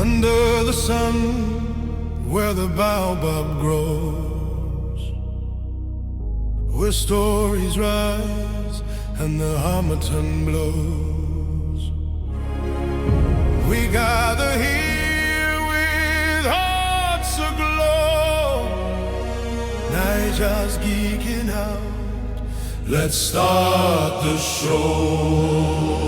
Under the sun, where the baobab grows, where stories rise and the harmattan blows. We gather here with hearts aglow, Niger's geeking out. Let's start the show.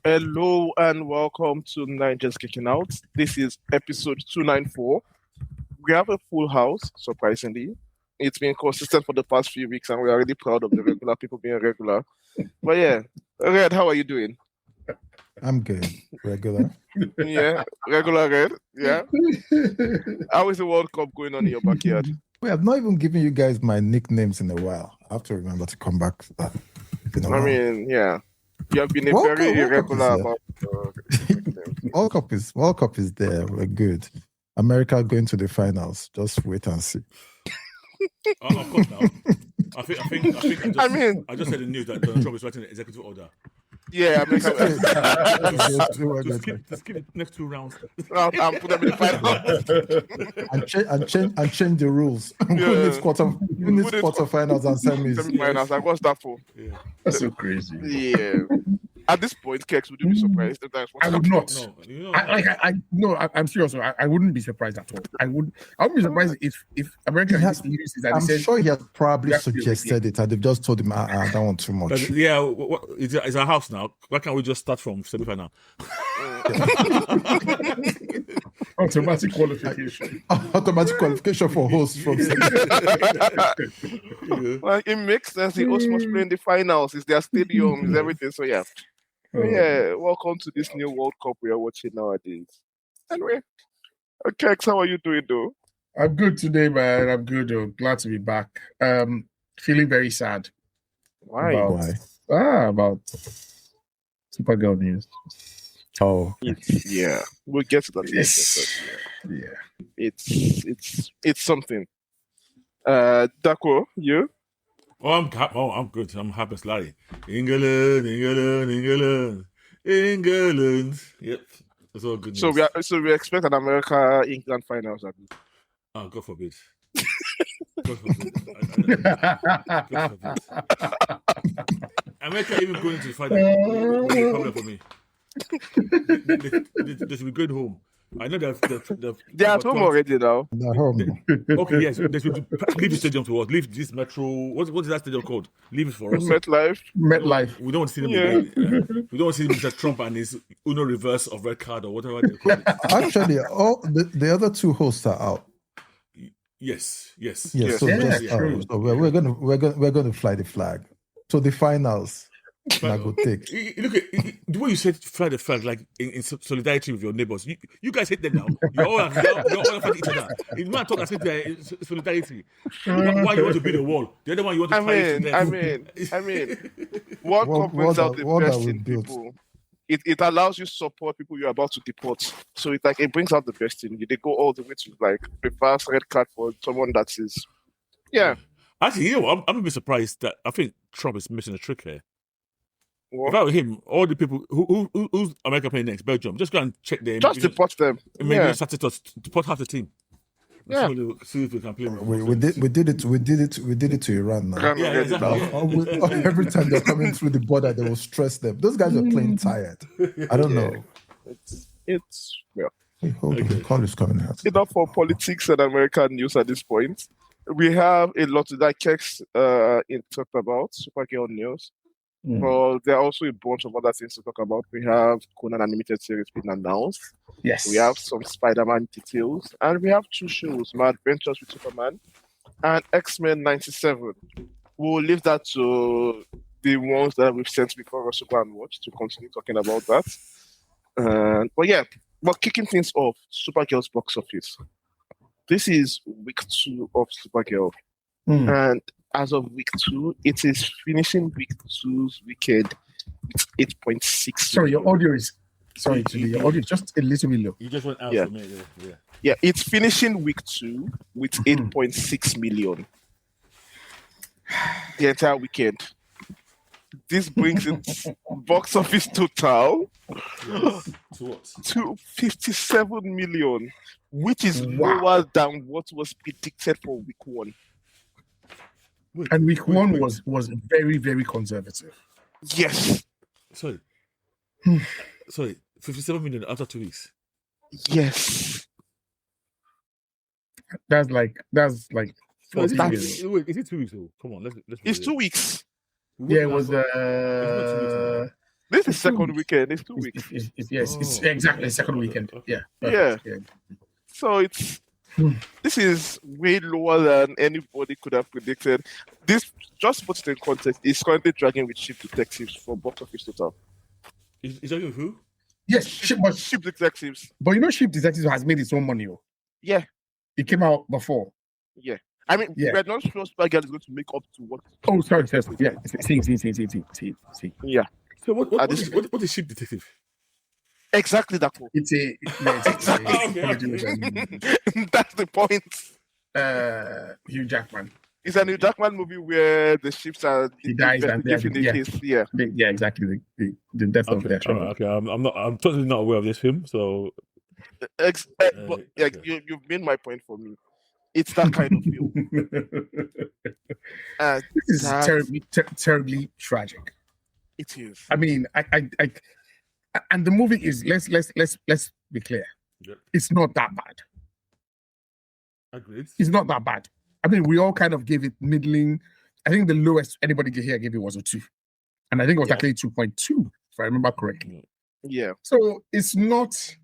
Hello and welcome to Niger's Kicking Out. This is episode 294. We have a full house, surprisingly. It's been consistent for the past few weeks and we are really proud of the regular people being regular. But yeah, Red, how are you doing? I'm good. Regular. Yeah, regular Red. Yeah. How is the World Cup going on in your backyard? We have not even given you guys my nicknames in a while. I have to remember to come back to that. I mean, yeah. You have been very irregular about World Cup is there. We're good. America going to the finals. Just wait and see. Of course now. I just said in the news that Donald Trump is writing an executive order. Yeah, America. to skip the next two rounds. And put them in the final. and change the rules. Who needs quarterfinals and semis? Semi-finals. Like, what's that for? Yeah. That's so crazy. Yeah. At this point, Kex, would you be surprised? I would not. No, I'm serious. I wouldn't be surprised at all. I wouldn't be surprised if America has to use it. I'm sure he has probably suggested it, and they've just told him, I don't want too much. But, yeah, it's our house now. Why can't we just start from semi-final? Automatic qualification. Automatic qualification for hosts from Like, it makes sense. The host must play in the finals. It's their stadium, it's everything. So yeah. Yeah, welcome to this new World Cup we are watching nowadays. Anyway, okay, how are you doing though? I'm good today, man. I'm good. Glad to be back. Feeling very sad. Why? About Supergirl news. Oh, yeah, we'll get to that. Yes. Yeah, it's something. Dako, you? Oh, I'm good. I'm happy as Larry. England. Yep, that's all good news. So we expect an America-England finals. Oh, God forbid. God forbid. God forbid. America even going to the final will be a problem for me. They should be going home. I know they're at home already now. They're home. Okay, yes. They should leave the stadium to us. Leave this metro. What is that stadium called? Leave it for us. MetLife. We don't want to see them again. We don't want to see Mr. Trump and his Uno reverse of red card or whatever they call it. Actually, all the other two hosts are out. Yes. So we're gonna fly the flag. So the finals. I go take. Look at the way you said fly the flag, like in solidarity with your neighbors. You guys hate them now. You're all fighting each other. It's not talk as if solidarity. Why you want to build a wall? The other one you want to I mean, World Cup brings out the best in people. It allows you to support people you're about to deport. So it brings out the best in you. They go all the way to like reverse red card for someone that is, yeah. Actually, I'm a bit surprised that I think Trump is missing a trick here. What? If I were him, all the people who's America playing next, Belgium, just go and check them. Just deport them. Maybe deport half the team. Yeah. See if we can play. We did it to Iran now. Yeah, exactly. Every time they're coming through the border, they will stress them. Those guys are playing tired. I don't know. It's well. Hey, hold on, the call is coming out. Enough for politics and American news at this point. We have a lot to that Kex talk about, Supergirl news. But there are also a bunch of other things to talk about. We have Conan animated series being announced. Yes. We have some Spider-Man details. And we have two shows, My Adventures with Superman and X-Men 97. We'll leave that to the ones that we've sent before us to go and watch to continue talking about that. But kicking things off, Supergirl's box office. This is week 2 of Supergirl. And as of week 2, it is finishing week 2's weekend with 8.6. Sorry, your audio is your audio is just a little bit low. You just went out for me. Yeah, it's finishing week 2 with 8.6 million. The entire weekend. This brings its box office total Yes. To what? to 57 million, which is Wow. lower than what was predicted for week one. Wait, And week wait, one wait. was very, very conservative. Yes, Sorry. Sorry. 57 million after 2 weeks. yes. That's like No, is 40 it, That's- million. wait, is it 2 weeks? Oh, come on. Let's It's be 2 real. weeks. Yeah, it was It's not 2 weeks anymore. This is It's 2 second weeks. weekend. It's 2 weeks. It's Oh, exactly okay, second okay, weekend. okay. Yeah. Yeah. perfect, So it's Hmm. this is way lower than anybody could have predicted. This, just put it in context, is currently dragging with Ship Detectives for box office total. Is that with who? Yes, Ship Detectives. but you know, Ship Detective has made its own money. Oh. Yeah, It came out before. yeah. I mean, Yeah. we're not sure Supergirl is going to make up to what. Oh, sorry. Yeah, see. Yeah, So what At this- what is Ship Detective? exactly that one. It's a Okay. That's the point. Hugh Jackman. It's a New Jackman movie where the ships are He dies and investigating the case. Yeah, Yeah, exactly. The death of Okay, their all right, okay. I'm totally not aware of this film, so but yeah, okay. you've made my point for me. It's that kind of film. This is That- terribly tragic. It is. I mean, I and the movie is let's be clear. Yep. It's not that bad. Agreed. It's not that bad. I mean, we all kind of gave it middling. I think the lowest anybody here gave it was a 2. And I think it was Yeah. actually 2.2, if I remember correctly. Yeah. So it's not.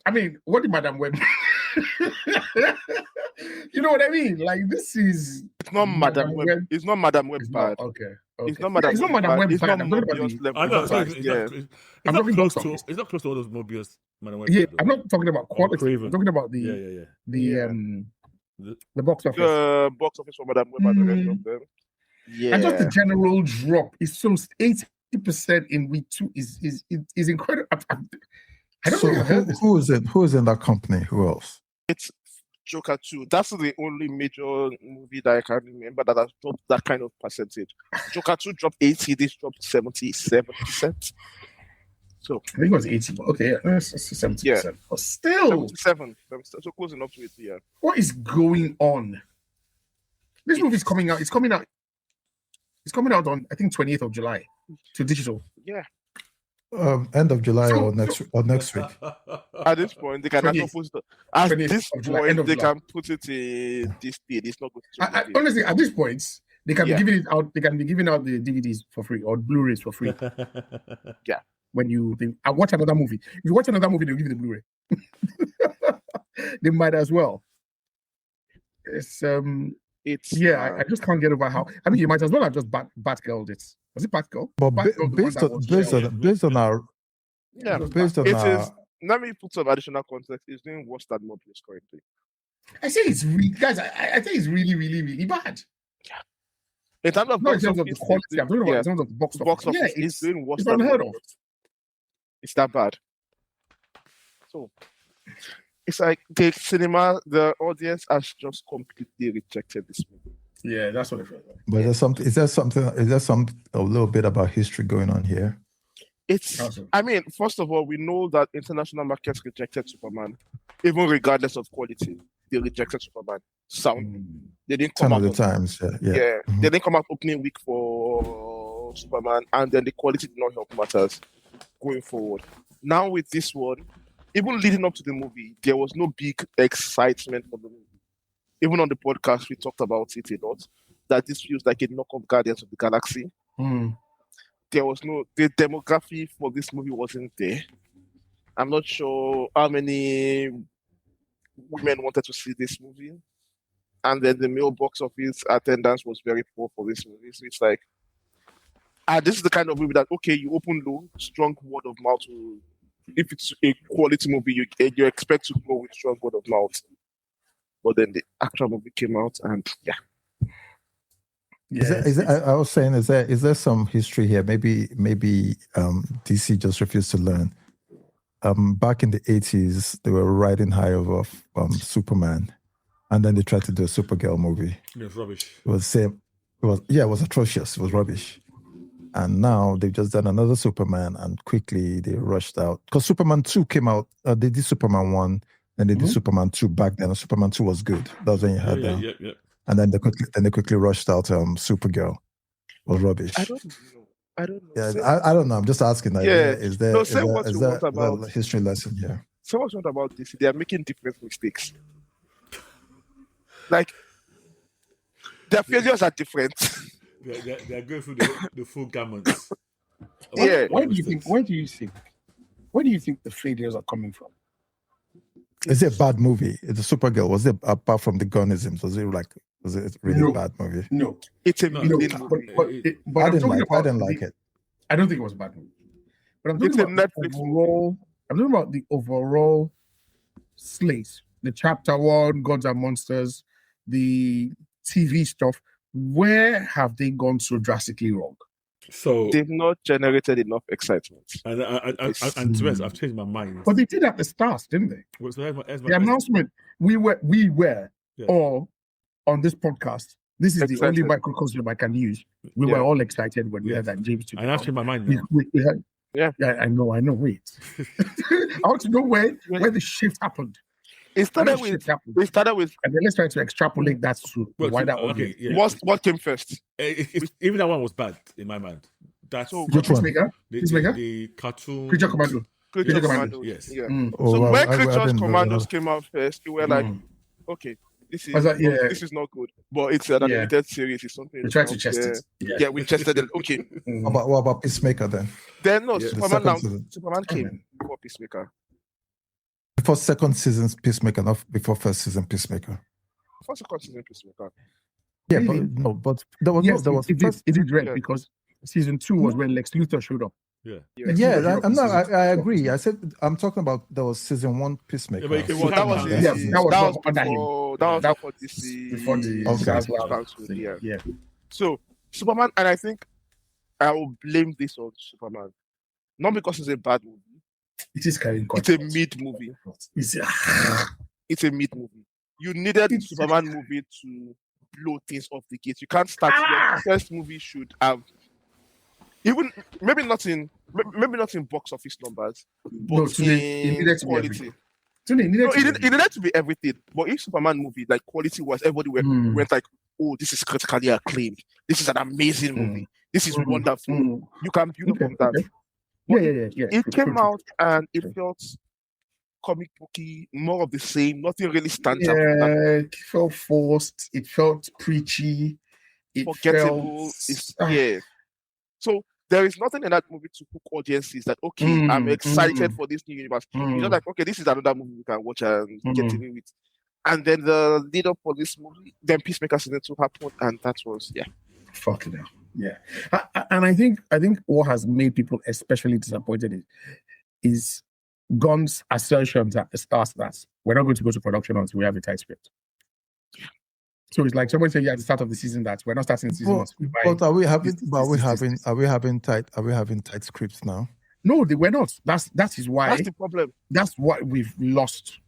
I mean, what did Madam Web? You know what I mean? Like, this is. It's not Madam Madam Web. Web. It's not Madam Web It's bad. not, okay. It's not Yeah, Madam it's not Web Madam Web It's bad. not I'm talking about Mobius the. level I know, bad. it's Yeah. not I'm not talking close box to office. it's not close to all those Mobius Man and Web. Yeah, though. I'm not talking about quality. Craven. I'm talking about the Yeah. the box office. The box office for Madam Web and the rest of them. And just the Yeah. general drop is so 80% in week 2 is incredible. I don't So think I've heard this. who's in that company? Who else? It's Joker 2. That's the only major movie that I can remember that has dropped that kind of percentage. Joker 2 dropped 80, this dropped 77%. So I think it was 80, but okay, yeah, that's 70%. But still, 77. So close enough to it, yeah. what is going on? This movie is coming out. It's coming out on, I think, 28th of July to digital. Yeah. End of July or next week. At this point, they can 28th. also put it. At 28th this of July, end point, of they July. can put it in this date. It's not going to be. Honestly, at this point, they can Yeah. be giving it out. They can be giving out the DVDs for free or Blu-rays for free. When I watch another movie. If you watch another movie, they'll give you the Blu-ray. They might as well. It's It's I just can't get over how. I mean, you might as well have just Batgirl it. Was it Batgirl? But Batgirl, the one based that on was based shelled. on based on our yeah. based on It our is. Let me put some additional context. It's doing worse than Mobius currently. I say it's really, guys. I think it's really, really, really bad. In terms of Not in box terms of the office, quality. I'm talking about yeah, in terms of the box office. box office Yeah, is doing worse it's than unheard of. Mobius. It's that bad. So it's like the audience has just completely rejected this movie. Yeah, that's what it feels like. but is there some a little bit about history going on here? It's. Awesome. I mean, first of all, we know that international markets rejected Superman, even regardless of quality. They rejected Superman. Sound. They didn't come Some out of the on- times, yeah. Yeah, Mhm. they didn't come out opening week for Superman, and then the quality did not help matters going forward. Now with this one, even leading up to the movie, there was no big excitement for the movie. Even on the podcast, we talked about it a lot. That this feels like a knockoff Guardians of the Galaxy. There was the demography for this movie wasn't there. I'm not sure how many women wanted to see this movie. And then the male box office attendance was very poor for this movie. So it's like, this is the kind of movie that, okay, you open low, strong word of mouth. If it's a quality movie, you expect to go with strong word of mouth. But then the actual movie came out, and yeah. I was saying, is there some history here? Maybe DC just refused to learn. Back in the 80s, they were riding high over Superman, and then they tried to do a Supergirl movie. It's rubbish. It was same. It was atrocious. It was rubbish. And now they've just done another Superman, and quickly they rushed out because Superman 2 came out. They did Superman 1, and they did Superman 2 back then. And Superman 2 was good. That was when you had them. Yeah. And then they quickly rushed out Supergirl. Was rubbish. I don't know. Yeah, I don't know. I'm just asking. Like, Yeah. is there No, say what you want a about- history lesson here? So much what about this? They are making different mistakes. Like their failures are different. They're going through the full gamut. Yeah. Where do you think the failures are coming from? Is it a bad movie? It's a Supergirl. Was it, apart from the gunisms, was it really No. a bad movie? No, It's a no. million movie. But I I'm didn't talking like about it. I don't think it was a bad movie. But I'm It's talking a about the Netflix overall. I'm talking about the overall slate, the chapter 1, Gods and Monsters, the TV stuff. Where have they gone so drastically wrong? So They've not generated enough excitement. and to be honest, I've changed my mind. But they did at the start, didn't they? What's the The announcement, we were Yeah. all on this podcast. This is the Excited. only microcosm I can use. We Yeah. were all excited when we Yeah. heard that James took And I've changed my mind we, now. we had, Yeah. I know. Wait. I want to know where the shift happened. It Where the started with shift happened. and And then let's try to extrapolate that to the wider audience. yeah. what came first? Even that one was bad in my mind. That's So, Which one? Peacemaker? the cartoon. Creature Commando. Creature Creature Commandos. Yes. Yeah. Oh, So wow, when I Creatures didn't know Commandos that. came out first, we were like, Mm. okay, this Was that- yeah. this is not good. But it's an Yeah. animated series. It's something. We tried to else. chest Yeah. it. Yeah, we tested it. Okay. Mm. What about Peacemaker then? Then no, Yeah. The Superman second Superman season. came before Peacemaker. Before second season's Peacemaker, not before first season Peacemaker. First second season Peacemaker. Yeah, Really? but there was Yes, there was it first. is red Yeah. because season 2 was when Lex Luthor showed up. Yeah. Yeah, I agree. I said I'm talking about there was season 1 Peacemaker. Yeah, but you Well, that was can't- it. Yeah, that was before. under him. That was That before DC. Before the Okay. Zaslav Yeah. Yeah. So Superman, and I think I will blame this on Superman, not because it's a bad movie. It is carrying It's a content. mid movie. It's It's a mid movie. You needed It's- Superman movie to blow things off the gate. You can't start. Your first movie should have even maybe not in box office numbers, but No, today, it in needed to be quality. everything. Today, it needed No, to it, be didn't- it needed to be everything. But if Superman movie, like quality was, everybody Mm. went like, "Oh, this is critically acclaimed. This is an amazing movie. This is Mm. wonderful." Mm. You can build Okay, up on that. okay. Yeah. It came out and it felt comic booky, more of the same. Nothing really stands out. From that. Yeah, it felt forced. It felt preachy. It Forgettable. felt Yeah. So there is nothing in that movie to hook audiences that okay, I'm excited for this new universe. You're just like, okay, this is another movie we can watch and get away with. And then the lead up for this movie, then Peacemaker season 2 happened, and that was fucking hell. Yeah, and I think what has made people especially disappointed is Gunn's assertions at the start that we're not going to go to production until we have a tight script. So it's like someone saying at the start of the season that we're not starting the season. But are we having tight scripts now? No, they were not. That is why. that's the problem. That's what we've lost.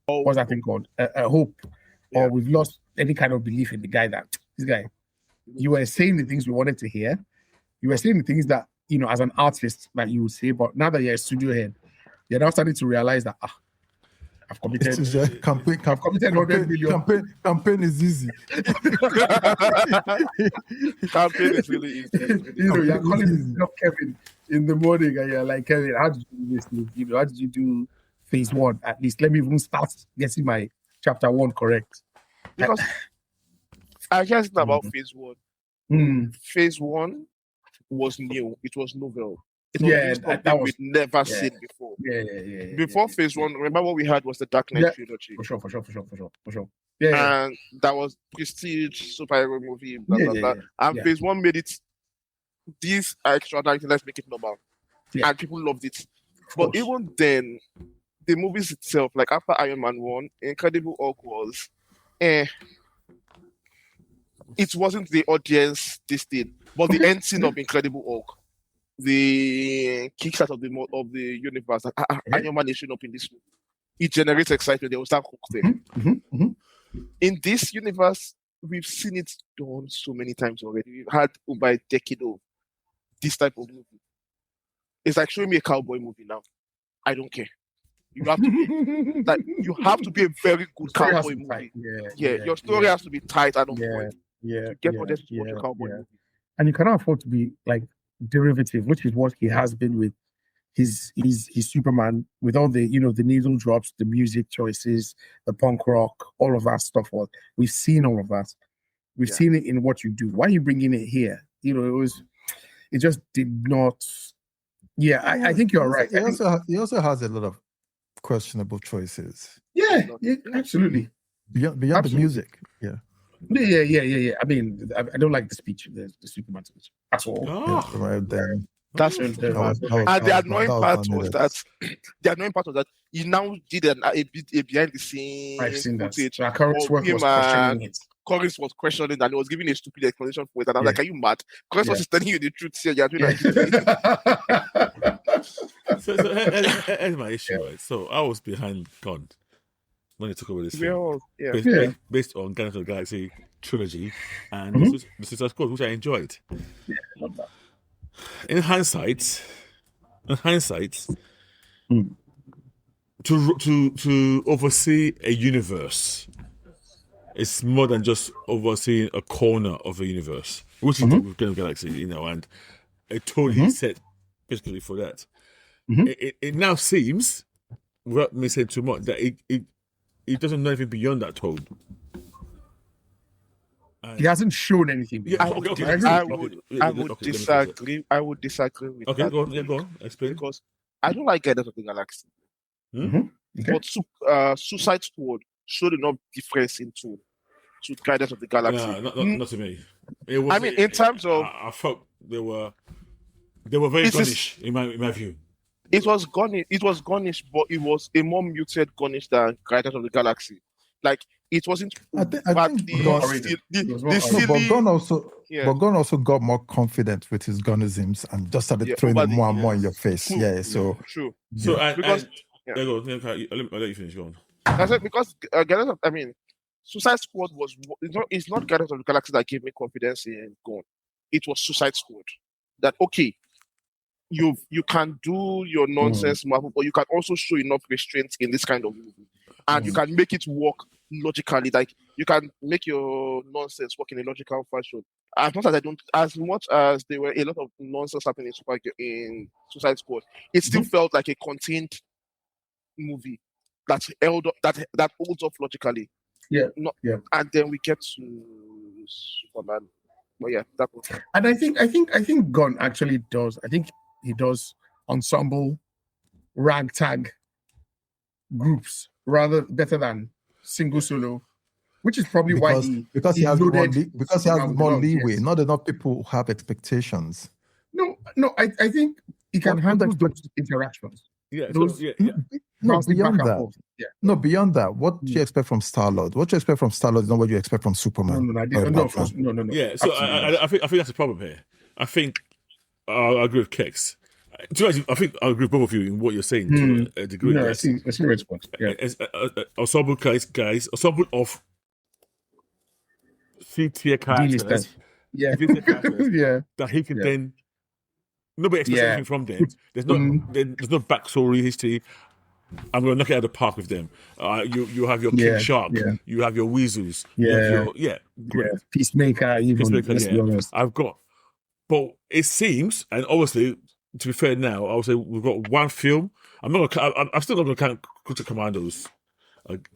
What's that thing called? Hope, Yeah. or we've lost any kind of belief in the guy. That this guy, you were saying the things we wanted to hear. You were saying the things that as an artist that you would say. But now that you're a studio head, you're now starting to realize that I've committed. It's a campaign. I've committed 100 million. Campaign is easy. Campaign is really easy. You're calling yourself Kevin in the morning, and you're like, Kevin, how did you do this thing? How did you do phase 1? At least let me even start getting my chapter 1 correct. Because I guess it's about phase 1. Phase 1 was new. It was novel. It was Yeah, something that was- we'd never seen before. Yeah. Before phase 1, remember what we had was the Dark Knight Yeah. trilogy. For sure. Yeah. And that was prestige superhero movie, blah Yeah, blah yeah, blah. yeah. And Yeah. phase 1 made it these are extraordinary, let's make it normal. Yeah. And people loved it. Of But course. even then, the movies itself, like after Iron Man 1, Incredible Hulk was it wasn't the audience this did, but the end scene of Incredible Hulk, the kickstart of the universe, like, Iron Man is showing up in this movie. It generates excitement. They will start hooked there. In this universe, we've seen it done so many times already. We've had over a decade of this type of movie. It's like showing me a cowboy movie now. I don't care. You have to be like you have to be a very good Story has cowboy to be tight. movie. Yeah, Your story has to be tight and on yeah, point yeah, to get yeah, audience to watch yeah, a cowboy yeah. movie. And you cannot afford to be like derivative, which is what he has been with his Superman, with all the the needle drops, the music choices, the punk rock, all of that stuff. We've seen all of that. We've Yeah. seen it in what you do. Why are you bringing it here? It just did not. Yeah, I think you're right. He also has a lot of questionable choices Yeah, absolutely. beyond the Absolutely. music. Yeah. Yeah. I mean, I don't like the speech, the Superman speech at all. Oh, Right then. That's And, That was- that was- and that the was- annoying that part was was unneeded. that he now did a behind the scenes I've seen that. footage. So Akaro's of work was him and questioning it. Corris was questioning and he was giving a stupid explanation for it. And I was Yeah. like, are you mad? Corris was Yeah. just telling you the truth here. You're doing so here's my issue, right? So I was behind Gunn when he took over this film, based on Guardians of the Galaxy trilogy and the Suicide Squad, which I enjoyed. Yeah, I love that. In hindsight, Mm. to oversee a universe, it's more than just overseeing a corner of a universe, which is with Guardians of the Galaxy, and a totally set basically for that. It now seems, without me saying too much, that it doesn't know anything beyond that tone. He hasn't shown anything. Yeah, okay. I would disagree. I would disagree with Okay, that. go on. Explain. Because I don't like Guardians of the Galaxy. Okay. But Suicide Squad showed enough difference into Guardians of the Galaxy. No, not to me. It was, I mean, in terms of I felt they were very garnish in my view. it was garnish, but it was a more muted garnish than Guardians of the Galaxy. Like it wasn't I think badly Gunn- the it was more No, silly. but Gunn also got more confident with his gunnisms and just started throwing over it the more and more in years. your face. True. Yeah, so True. So Because- I'll let you finish. Go on. I said because Suicide Squad it's not Guardians of the Galaxy that gave me confidence in Gunn. It was Suicide Squad. That okay, you can do your nonsense Marvel, but you can also show enough restraint in this kind of movie, and you can make it work logically. Like you can make your nonsense work in a logical fashion. As much as there were a lot of nonsense happening in Suicide Squad, it still felt like a contained movie that holds up logically. Yeah. And then we get to Superman. But yeah, that was And I think Gunn actually does. I think he does ensemble ragtag groups rather better than single solo, which is probably why because he has more loaded Superman leeway. yes. Not enough people have expectations. No, I think he can handle those interactions. Yeah. Those- No, bouncing beyond back and that. forth. Yeah. No, beyond that. What do you expect from Star-Lord? What you expect from Star-Lord is not what you expect from Superman. No, I or didn't. No, of Batman. course, no. Yeah. So Absolutely. I think that's the problem here. I think I agree with Kex. To be honest, I think I agree with both of you in what you're saying to a degree. No, I yes. see where it's going. Yeah. It's ensemble guys, ensemble of C-tier characters. D-listers. Yeah. C-tier characters Yeah. that he can Yeah. then. Nobody expects Yeah. anything from them. There's no backstory history. I'm going to knock it out of the park with them. You have your King Yeah, Shark. yeah. You have your Weasels. Yeah. Great. Yeah. Peacemaker, even. Peacemaker, Let's be honest. I've got. But it seems, and obviously, to be fair now, I would say we've got one film. I'm still not going to count Creature Commandos.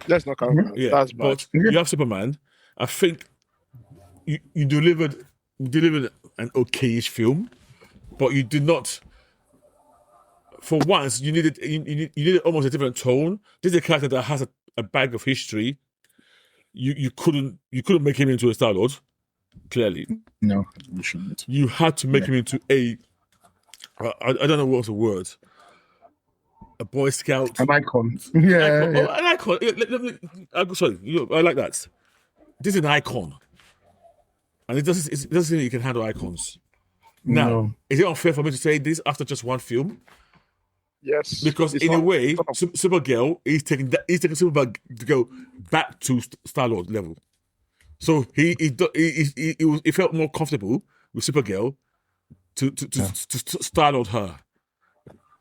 let's not count that. Yeah, That's bad. but you have Superman. I think you delivered an okayish film, but you did not. For once, you needed almost a different tone. This is a character that has a bag of history. You couldn't make him into a Star-Lord, clearly. No, we shouldn't. You had to make him into I don't know what's the word. A Boy Scout. An icon. Yeah. Icon. Oh, an icon. Yeah, I like that. This is an icon. And it doesn't seem you can handle icons. Now, No. is it unfair for me to say this after just one film? Yes. Because It's in a not- way, it's not- Supergirl is taking Supergirl to go back to Star-Lord level. So he felt more comfortable with Supergirl to startle her.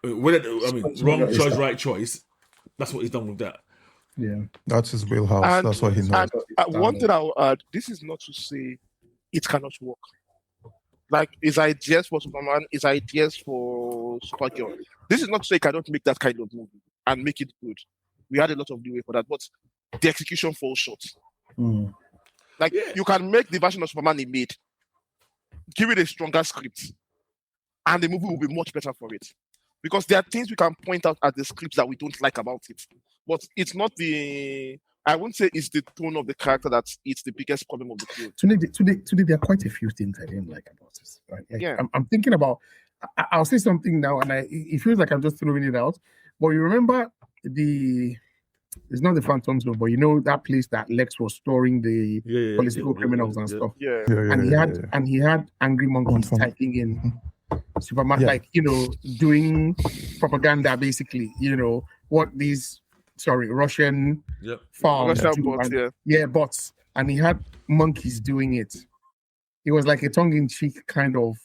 Wrong choice, right choice. That's what he's done with that. Yeah. That's his wheelhouse. And- That's what he knows. And one thing I'll add, this is not to say it cannot work. Like, his ideas for Superman, his ideas for Supergirl. This is not to say he cannot make that kind of movie and make it good. We had a lot of leeway for that, but the execution falls short. Like, you can make the version of Superman he made, give it a stronger script, and the movie will be much better for it. Because there are things we can point out at the scripts that we don't like about it. But it's not I wouldn't say it's the tone of the character that's it's the biggest problem of the film. Today, there are quite a few things I didn't like about this. Right? Like, Yeah. I'm thinking about. I'll say something now, and it feels like I'm just throwing it out. But you remember it's not the Phantom Zone, but you know that place that Lex was storing the political criminals and stuff. Yeah. And he had angry monkeys typing in Superman, like, doing propaganda, basically. What these Russian farms Russian do, bots, and, bots, and he had monkeys doing it. It was like a tongue-in-cheek kind of,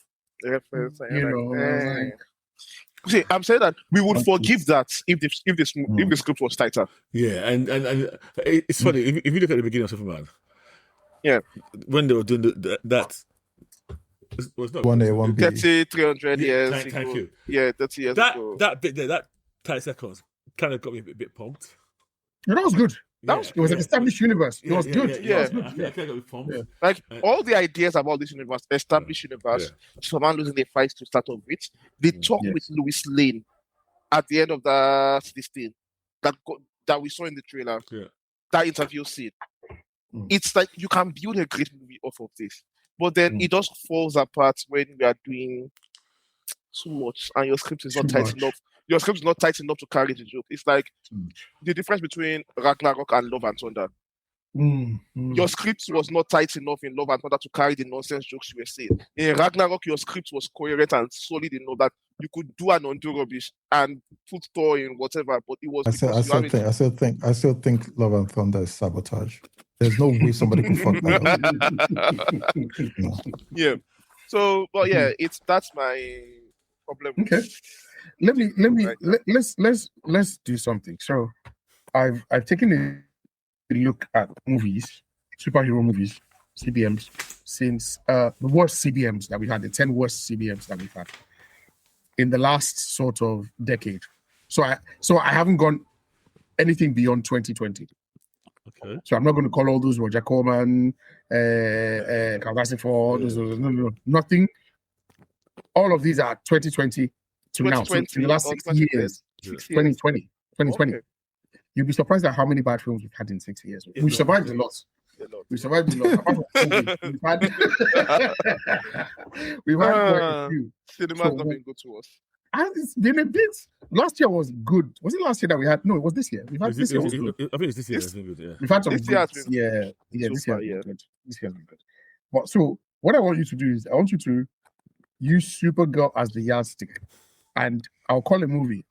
See, I'm saying that we would forgive that if the script was tighter. Yeah, and it's funny if you look at the beginning of Superman. Yeah, when they were doing that. Was not 1A, 1B. 30, 300 years. Thank you. Yeah, 30 years ago. That bit there, that 30 seconds, kind of got me a bit pumped. Yeah, that was good. It was an established universe. It was good. Yeah. I kind of got me pumped. Yeah. Like, all the ideas about this universe, established universe, Superman losing the fight to start off with, they talk with Lois Lane at the end of this thing that we saw in the trailer. Yeah. That interview scene. It's like you can build a great movie off of this. But then it just falls apart when we are doing too much and your script is not tight enough. Your script is not tight enough to carry the joke. It's like the difference between Ragnarok and Love and Thunder. Your script was not tight enough in Love and Thunder to carry the nonsense jokes you were saying. In Ragnarok, your script was coherent and solid enough that you could do and undo rubbish and put Thor in whatever. But it was. I still think Love and Thunder is sabotage. There's no way somebody can fuck that up. No. Yeah. So, but that's my problem. Okay. Let's do something. So, I've taken a look at movies, superhero movies, CBMs, since the worst CBMs that we had, the 10 worst CBMs that we've had in the last sort of decade. So I haven't gone anything beyond 2020. Okay. So I'm not going to call all those Roger Corman, Fantastic Four, no, nothing. All of these are 2020 to now. So in the last 6 years, 2020. Okay. You'll be surprised at how many bad films we've had in 6 years. We've survived a lot. We've survived a lot. Apart from COVID, we've had quite a few. Cinema's not been good to us. And it's been a bit. Last year was good. Was it last year that we had? No, it was this year. We've had this year. Was good. I think it's this year. It's been good, yeah. We've had some This year has good. been Yeah, this year super, has been good. This year has been good. But so what I want you to do is I want you to use Supergirl as the yardstick, and I'll call a movie.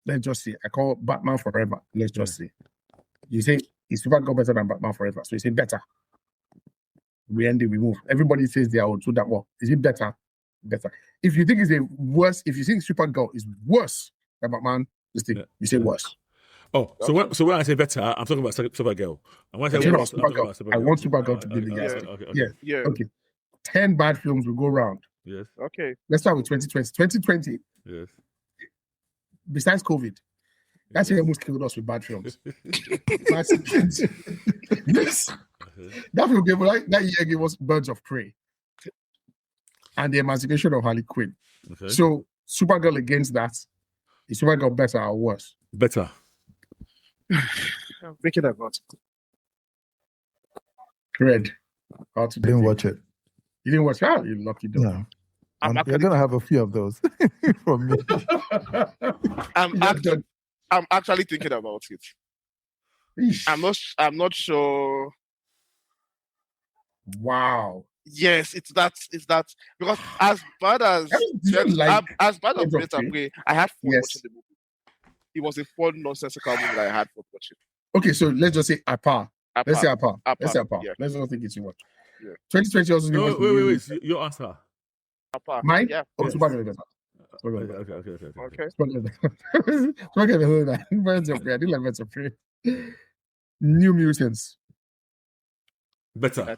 Let's just say I call Batman Forever. Let's just say you say is Supergirl better than Batman Forever? So you say better. We end it. We move. Everybody says they are so that well. Is it better? Better. If you think it's a worse, if you think Supergirl is worse than Batman, you say worse. Oh, so when I say better, I'm talking about Supergirl. And when I say You're worse, not I'm talking about Supergirl. I want Supergirl to be the guy. Okay. Yeah. Okay. 10 bad films will go round. Yes. Okay. Let's start with 2020. 2020. Yes. Besides COVID, that year almost killed us with bad films. Yes. That film that year gave us Birds of Prey and the Emancipation of Harley Quinn. Okay. So Supergirl against that, is Supergirl better or worse? Better. I'm thinking about it. Red. Didn't watch it. You didn't watch it? You lucky dog. No. You're gonna have a few of those from me. I'm actually thinking about it. Eesh. I'm not sure. Wow. Yes, it's that because as bad as Birds of Prey, I had fun watching the movie. It was a fun nonsensical movie that I had fun watching. Okay, so let's just say apart. Let's say apart. Yeah. Let's not think it's too much. Yeah. 2020 also. Wait. Your answer. Apart. Mine? Yeah. Oh, Yes. Supergirl is better. Supergirl is Okay, better. okay. Okay. Supergirl is better. Supergirl is better. Birds of Prey. I didn't like Birds of Prey. New Mutants. Better.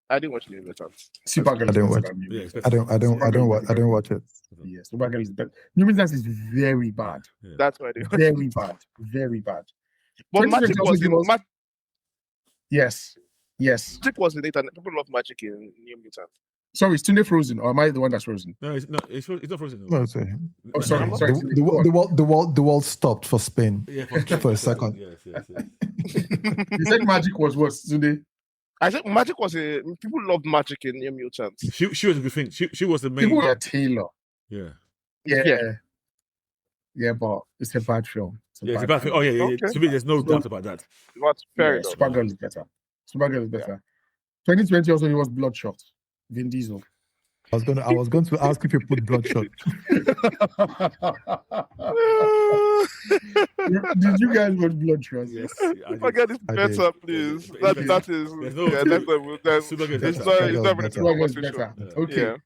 I didn't watch New Mutants. Supergirl I is didn't better watch- than New Yeah, it's Mutants. better. I didn't watch it. Yes, Supergirl is better. New Mutants is very bad. That's why they. Very bad. Very bad. But 2020 magic also was give in us- magic Yes. Yes. was in it, and people love magic in New Mutants. Sorry, is Tunde frozen or am I the one that's frozen? No, it's not frozen. No, it's Oh, sorry. the, Sorry. the world stopped for Spain. Yeah, For a second. Yes. You said magic was worse, Tunde. I think magic was a people loved magic in New Mutants. She was a good thing. She was the main. People were Taylor. Yeah. Yeah. Yeah, but it's a bad film. It's a bad thing. Oh yeah. Okay. To me, there's no doubt about that. Not fair Yeah, enough. Supergirl is better. Supergirl is better. 2020 also he was Bloodshot. Vin Diesel. I was going to ask if you put Bloodshot. Did you guys watch Bloodshot? Yes. Forget this I better, did. please. It's That better. that is There's no- that's Supergirl it's better. not Supergirl even better. a Supergirl is conversation. better. Yeah. Okay. Yeah.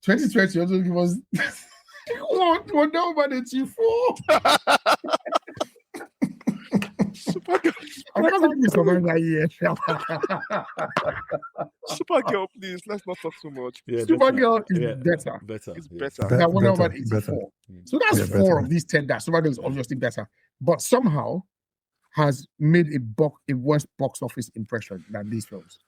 2020 also he was Wonder Woman 84. Supergirl, I can't believe we survived that year. Supergirl, please. Let's not talk too much. Yeah, Supergirl is Yeah. better. Better. It's yes. better. That Wonder Better, Woman 84. better. So that's Yeah, four better. of these 10 that Supergirl is obviously better. But somehow has made a worse box office impression than these films.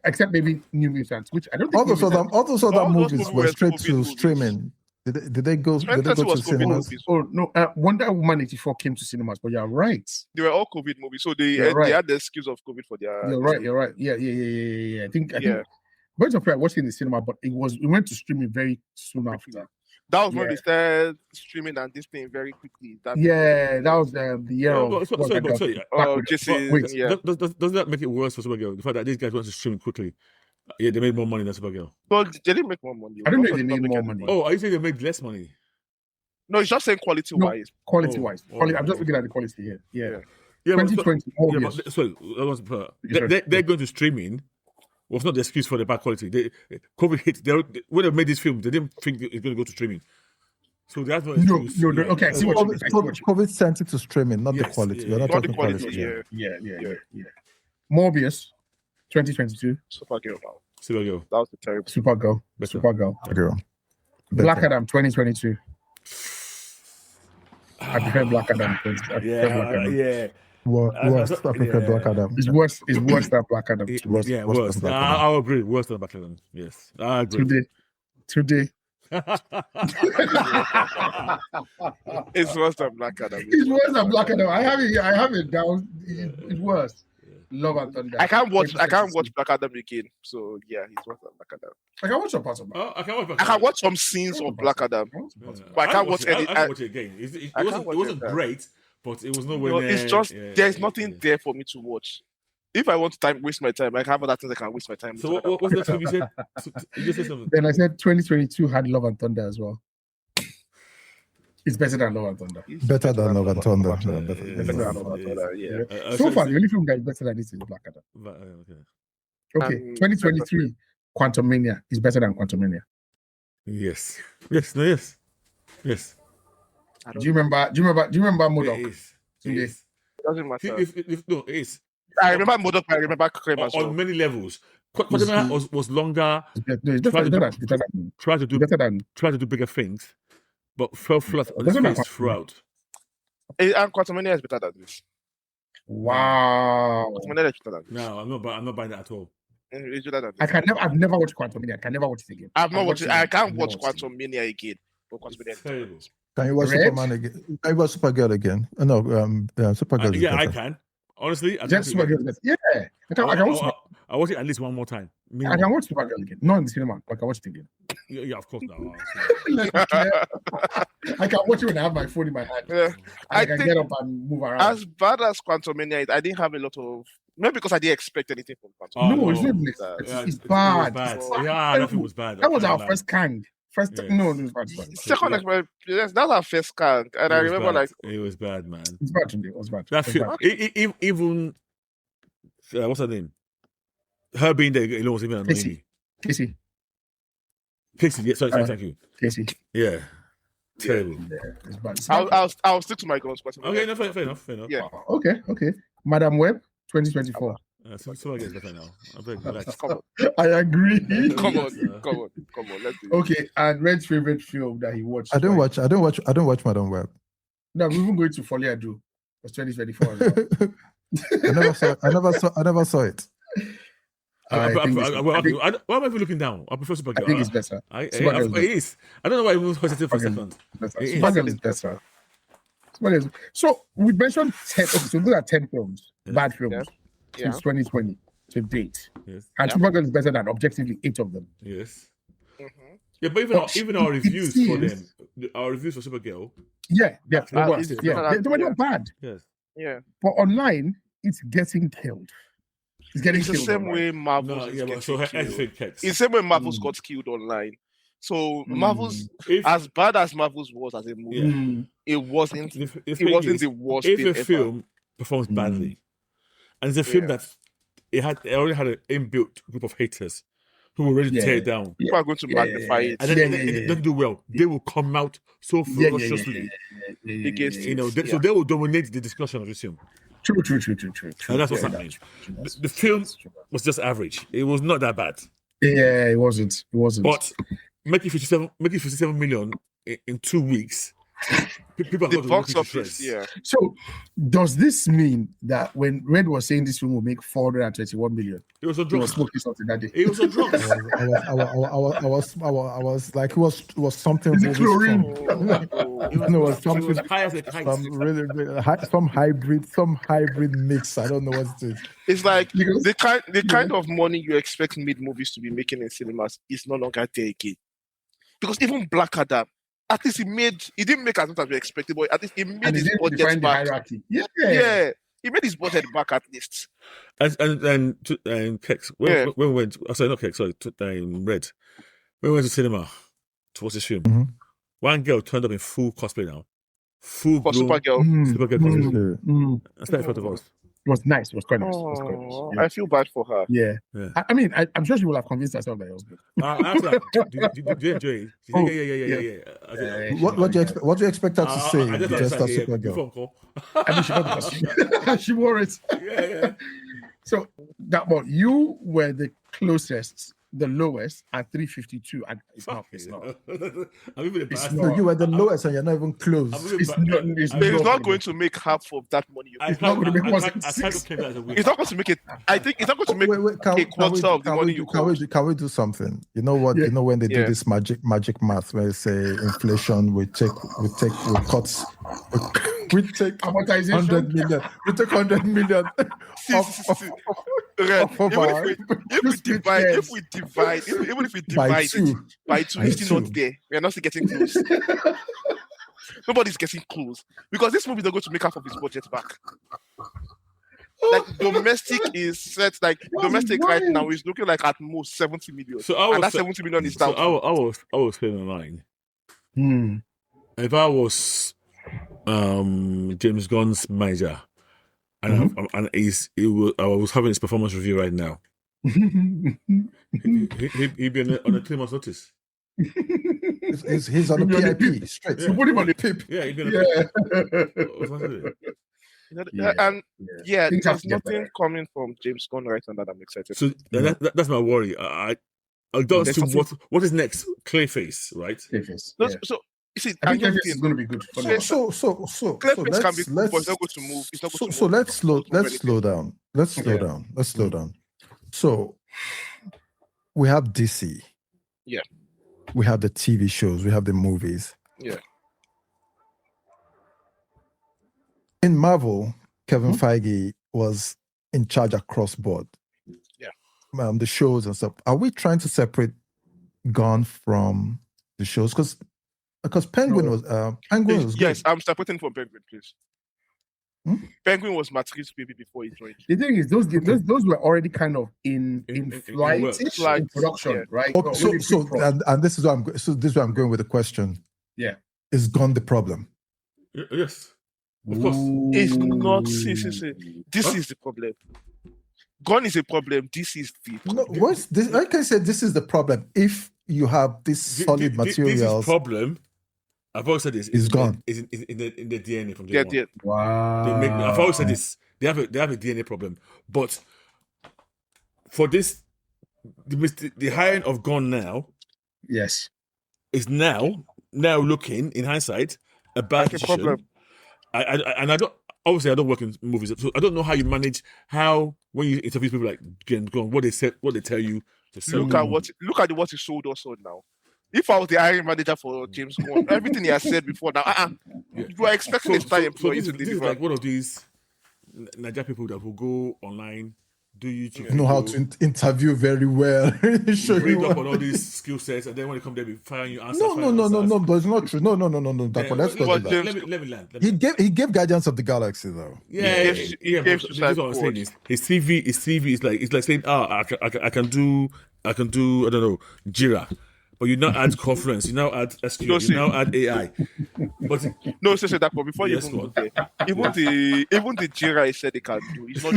Except maybe New Mutants, which I don't think. All those other All those movies movies were were straight COVID to movies. streaming. Did they go? Did they 2020 go to was COVID cinemas? movies. Oh no, Wonder Woman 84 came to cinemas, but you're right. They were all COVID movies, so You're right. they had the excuse of COVID for their. You're right. You're right. Yeah. I think Yeah. Birds of Prey I watched it in the cinema, but it went to streaming very soon after. That was when Yeah. they started streaming and this thing very quickly. That Yeah, that was the year Oh, of. but sorry, Black sorry. Widow. Oh, Jason, wait, yeah. Doesn't that make it worse for Supergirl? The fact that these guys want to stream quickly. Yeah, they made more money than Supergirl. But they didn't make more money. I don't know Also if they did not made make more any money. Oh, are you saying they made less money? No, it's just saying quality wise. Quality wise. Oh, I'm just looking at the quality here. Yeah. Yeah, but, 2020. yeah, obvious. but sorry, that was, Sorry. they're going to streaming. Was not the excuse for the bad quality. COVID hit. When they made this film, they didn't think it's going to go to streaming. So that's no No, excuse. no, okay, I see what you mean. COVID sent it to streaming, not the Yes, quality. yeah, We're not Not the talking quality, quality. yeah. Morbius, 2022. Supergirl. Wow. Supergirl. That was the terrible. Supergirl. Better. Supergirl. Girl. Black Better. Adam, 2022. I prefer Black Adam. I prefer Black Adam. Yeah. Worst. I prefer yeah. Black Adam. It's worse than Black Adam. Worse- Yeah, worse worse. than Black Adam. I'll agree. Worse than Black Adam. Yes, I agree. Today. It's worse than Black Adam. It's worse than Black Adam. I have it down. It's worse. Love and Thunder. I can't watch Black Adam again. So yeah, it's worse than Black Adam. I can watch some parts of it. Oh, I can watch Black I can Adam. watch some scenes of Black Adam. But I can't watch any. I can watch it again. It I can't wasn't, watch it wasn't it, great, but it was nowhere No, near. it's just yeah, there's yeah, nothing yeah. there for me to watch. If I want to waste my time, I have other things I can waste my time. So with. what's the film you said? You just said something. Then I said 2022 had Love and Thunder as well. It's better than Love and Thunder. Better than Love and Thunder. Yeah, Better yeah, than Better Love than and Love and Thunder, yeah. So far, the only film that is better than this is Black Adam. Okay. Okay, 2023, Quantum Mania is better than Quantum Mania. Yes. Yes. Do you remember Modoc? It is. Today. It is. It doesn't matter. No, it is. I remember Modoc. I remember Creme as well. On many levels. Quantum was longer. No, it's better than Tried to do bigger things, but fell flat on its Better than face Quantum throughout. And Quantum Mania is better than this. Wow. Quantum Mania is better than this. No, I'm not buying that at all. It's better than I this. can never. I've never watched Quantum Mania. I can never watch it again. I've not watched it. I can't I've watch never watched it Quantum Mania again. But Quantum Mania is better. Terrible. Can you watch Red? Superman again? Can you watch Supergirl again? No, Supergirl. is Yeah, I better. can. Honestly, I again. Just Supergirl is better. Yeah, I can watch. I watch it at least one more time. I can watch Supergirl again. Not in the cinema. But I can watch it again. Yeah, of course not. Let's be clear. I can watch it when I have my phone in my hand. Yeah. I I can think get up and move around. as bad as Quantum Mania is, I didn't have a lot of. Maybe because I didn't expect anything from Quantum. Oh, Mania. No, it's not. Yeah, It's it bad. was It's bad. bad. Yeah, that film was bad. That was I our can't lie. first Kang. Yes. No, it was bad. It's bad. Second experience, yes, that's our first Kang, and I It was remember bad. like it was bad, man. It's bad today. It was bad. That It was film, bad. even what's her name? Her being there alone was even annoying Casey. me. Casey. Casey, yeah, sorry, thank you. Casey. Yeah. Terrible. Yeah, it's bad. I'll stick to my guns. Okay, no, fair enough. Yeah. Okay. Madam Web, 2024. So I guess better now. I beg, relax. Come on. I agree. Come on. Let's do it. Okay, and Red's favorite film that he watched. I don't watch Madam Web. No, we're even going to Folia Do. It's 2024 as well. I never saw it. I think why am I even looking down? I prefer Supergirl. I think it's better. It is. I don't know why I even hesitated for a second. Supergirl is better. So we mentioned 10. Okay, so those are 10 films, bad films, since 2020 to date. Yes. And Supergirl is better than objectively 8 of them. Yes. Mm-hmm. Yeah, but even our reviews for them, our reviews for Supergirl. Yeah, they were not bad. Yes. Yeah. But online, it's getting killed. It's getting It's the killed. same online. way Marvel. No, yeah, but so everything cuts. It's the same way Marvel's got killed online. So Marvel's as bad as Marvel's was as a movie, it wasn't. It wasn't the worst. If thing a ever. film performs badly, and it's a film that it already had an inbuilt group of haters who were ready to tear it down, people are going to magnify it. and then it doesn't do well, they will come out so ferociously against it. so they will dominate the discussion of this film. True. And that's what's happening. The film was just average. It was not that bad. Yeah, it wasn't. But making 57 million in 2 weeks. People are The going to box look into office, stress. yeah. So, does this mean that when Red was saying this film will make 421 million, It was on he was drugs. smoking something that day? It was on drugs. I was like, it was something. Is it chlorine? It was something. It was high as a kite. Some hybrid mix. I don't know what it is. It's like the kind of money you expect mid movies to be making in cinemas is no longer there again. Because even Black Adam, at least he didn't make as much as we expected, but at least he made his budget back. Yeah, he made his budget back at least. And Kex, when we went, not Kex, sorry, Red. When we went to cinema to watch this film, one girl turned up in full cosplay now. Full For bloom, Supergirl. cosplay. That's not in front of us. It was nice. It was quite nice. I feel bad for her. Yeah. I mean, I'm sure she will have convinced herself that it was good. Did you enjoy it? She said, yeah. What do you expect her to say? I just Just as like, Supergirl. phone call. I mean, she got the costume. She wore it. Yeah. So you were the closest, the lowest at 352, and it's not. I'm even embarrassed. No, you were the lowest and you're not even close. It's not going to make half of that money. It's not going to make It's not going to make it. I think it's not going to make a quarter of the money you can we do something? You know what? You know when they do this magic math where they say inflation, we take cuts. We take amortization. 100 million. We take 100 million. If we divide by it by two, it's still not there. We are not still getting close. Nobody's getting close because this movie is not going to make half of its budget back. Like domestic is set. Like domestic right now is looking like at most 70 million. And that 70 million is down. So I was saying online. If I was James Gunn's manager, and I was having his performance review right now, he'd be on a 3 months notice. He's on the PIP straight. You put him on the PIP. Yeah, he'd be on there's nothing coming from James Gunn right now that I'm excited. So that's my worry. I don't see what is next. Clayface, right? Clayface. So you see, I think Clayface is going to be good. Clayface can be cool, but it's not going to move. It's not going to move. Let's slow down. Let's slow down. So we have DC. Yeah. We have the TV shows. We have the movies. Yeah. In Marvel, Kevin Feige was in charge across board. Yeah. The shows and stuff. Are we trying to separate Gunn from the shows? Because Penguin was good. Yes, I'm separating from Penguin, please. Penguin was Matrix baby before he joined. The thing is, those were already kind of in flight, in production, right? Okay, and this is where I'm going with the question. Yeah, is Gunn the problem? Yes, of course. It's not. This is the problem. Gunn is a problem. This is the problem. No, what's this? I can say this is the problem. If you have this solid materials. This problem, I've always said this, is gone. Is in the DNA from day Yeah, one. yeah. Wow. I've always said this. They have a DNA problem, but for this, the hiring of Gunn now Yes. is now looking in hindsight a bad Like a decision. problem. I don't obviously I don't work in movies, so I don't know how you manage when you interview people like James Gunn, what they tell you to say. Look at what he sold us on now. If I was the hiring manager for James Gunn, everything he has said before now, you are expecting a star employee to this is deliver. like one of these Nigeria people that will go online, do YouTube, Know how to interview very well. Show read you up on all these skill sets, and then when they come there, be firing you answers. no, but it's not true. No. Yeah, Let's not do that. let me land. He gave Guardians of the Galaxy though. Yeah, He gave but this Suicide is what I'm saying Squad. is his CV is like saying, I can do I don't know, Jira. But you now add conference, you now add SQL, you now add AI. But No, so that, but before Yes, you even go go there, even the Jira he said they can do, it's not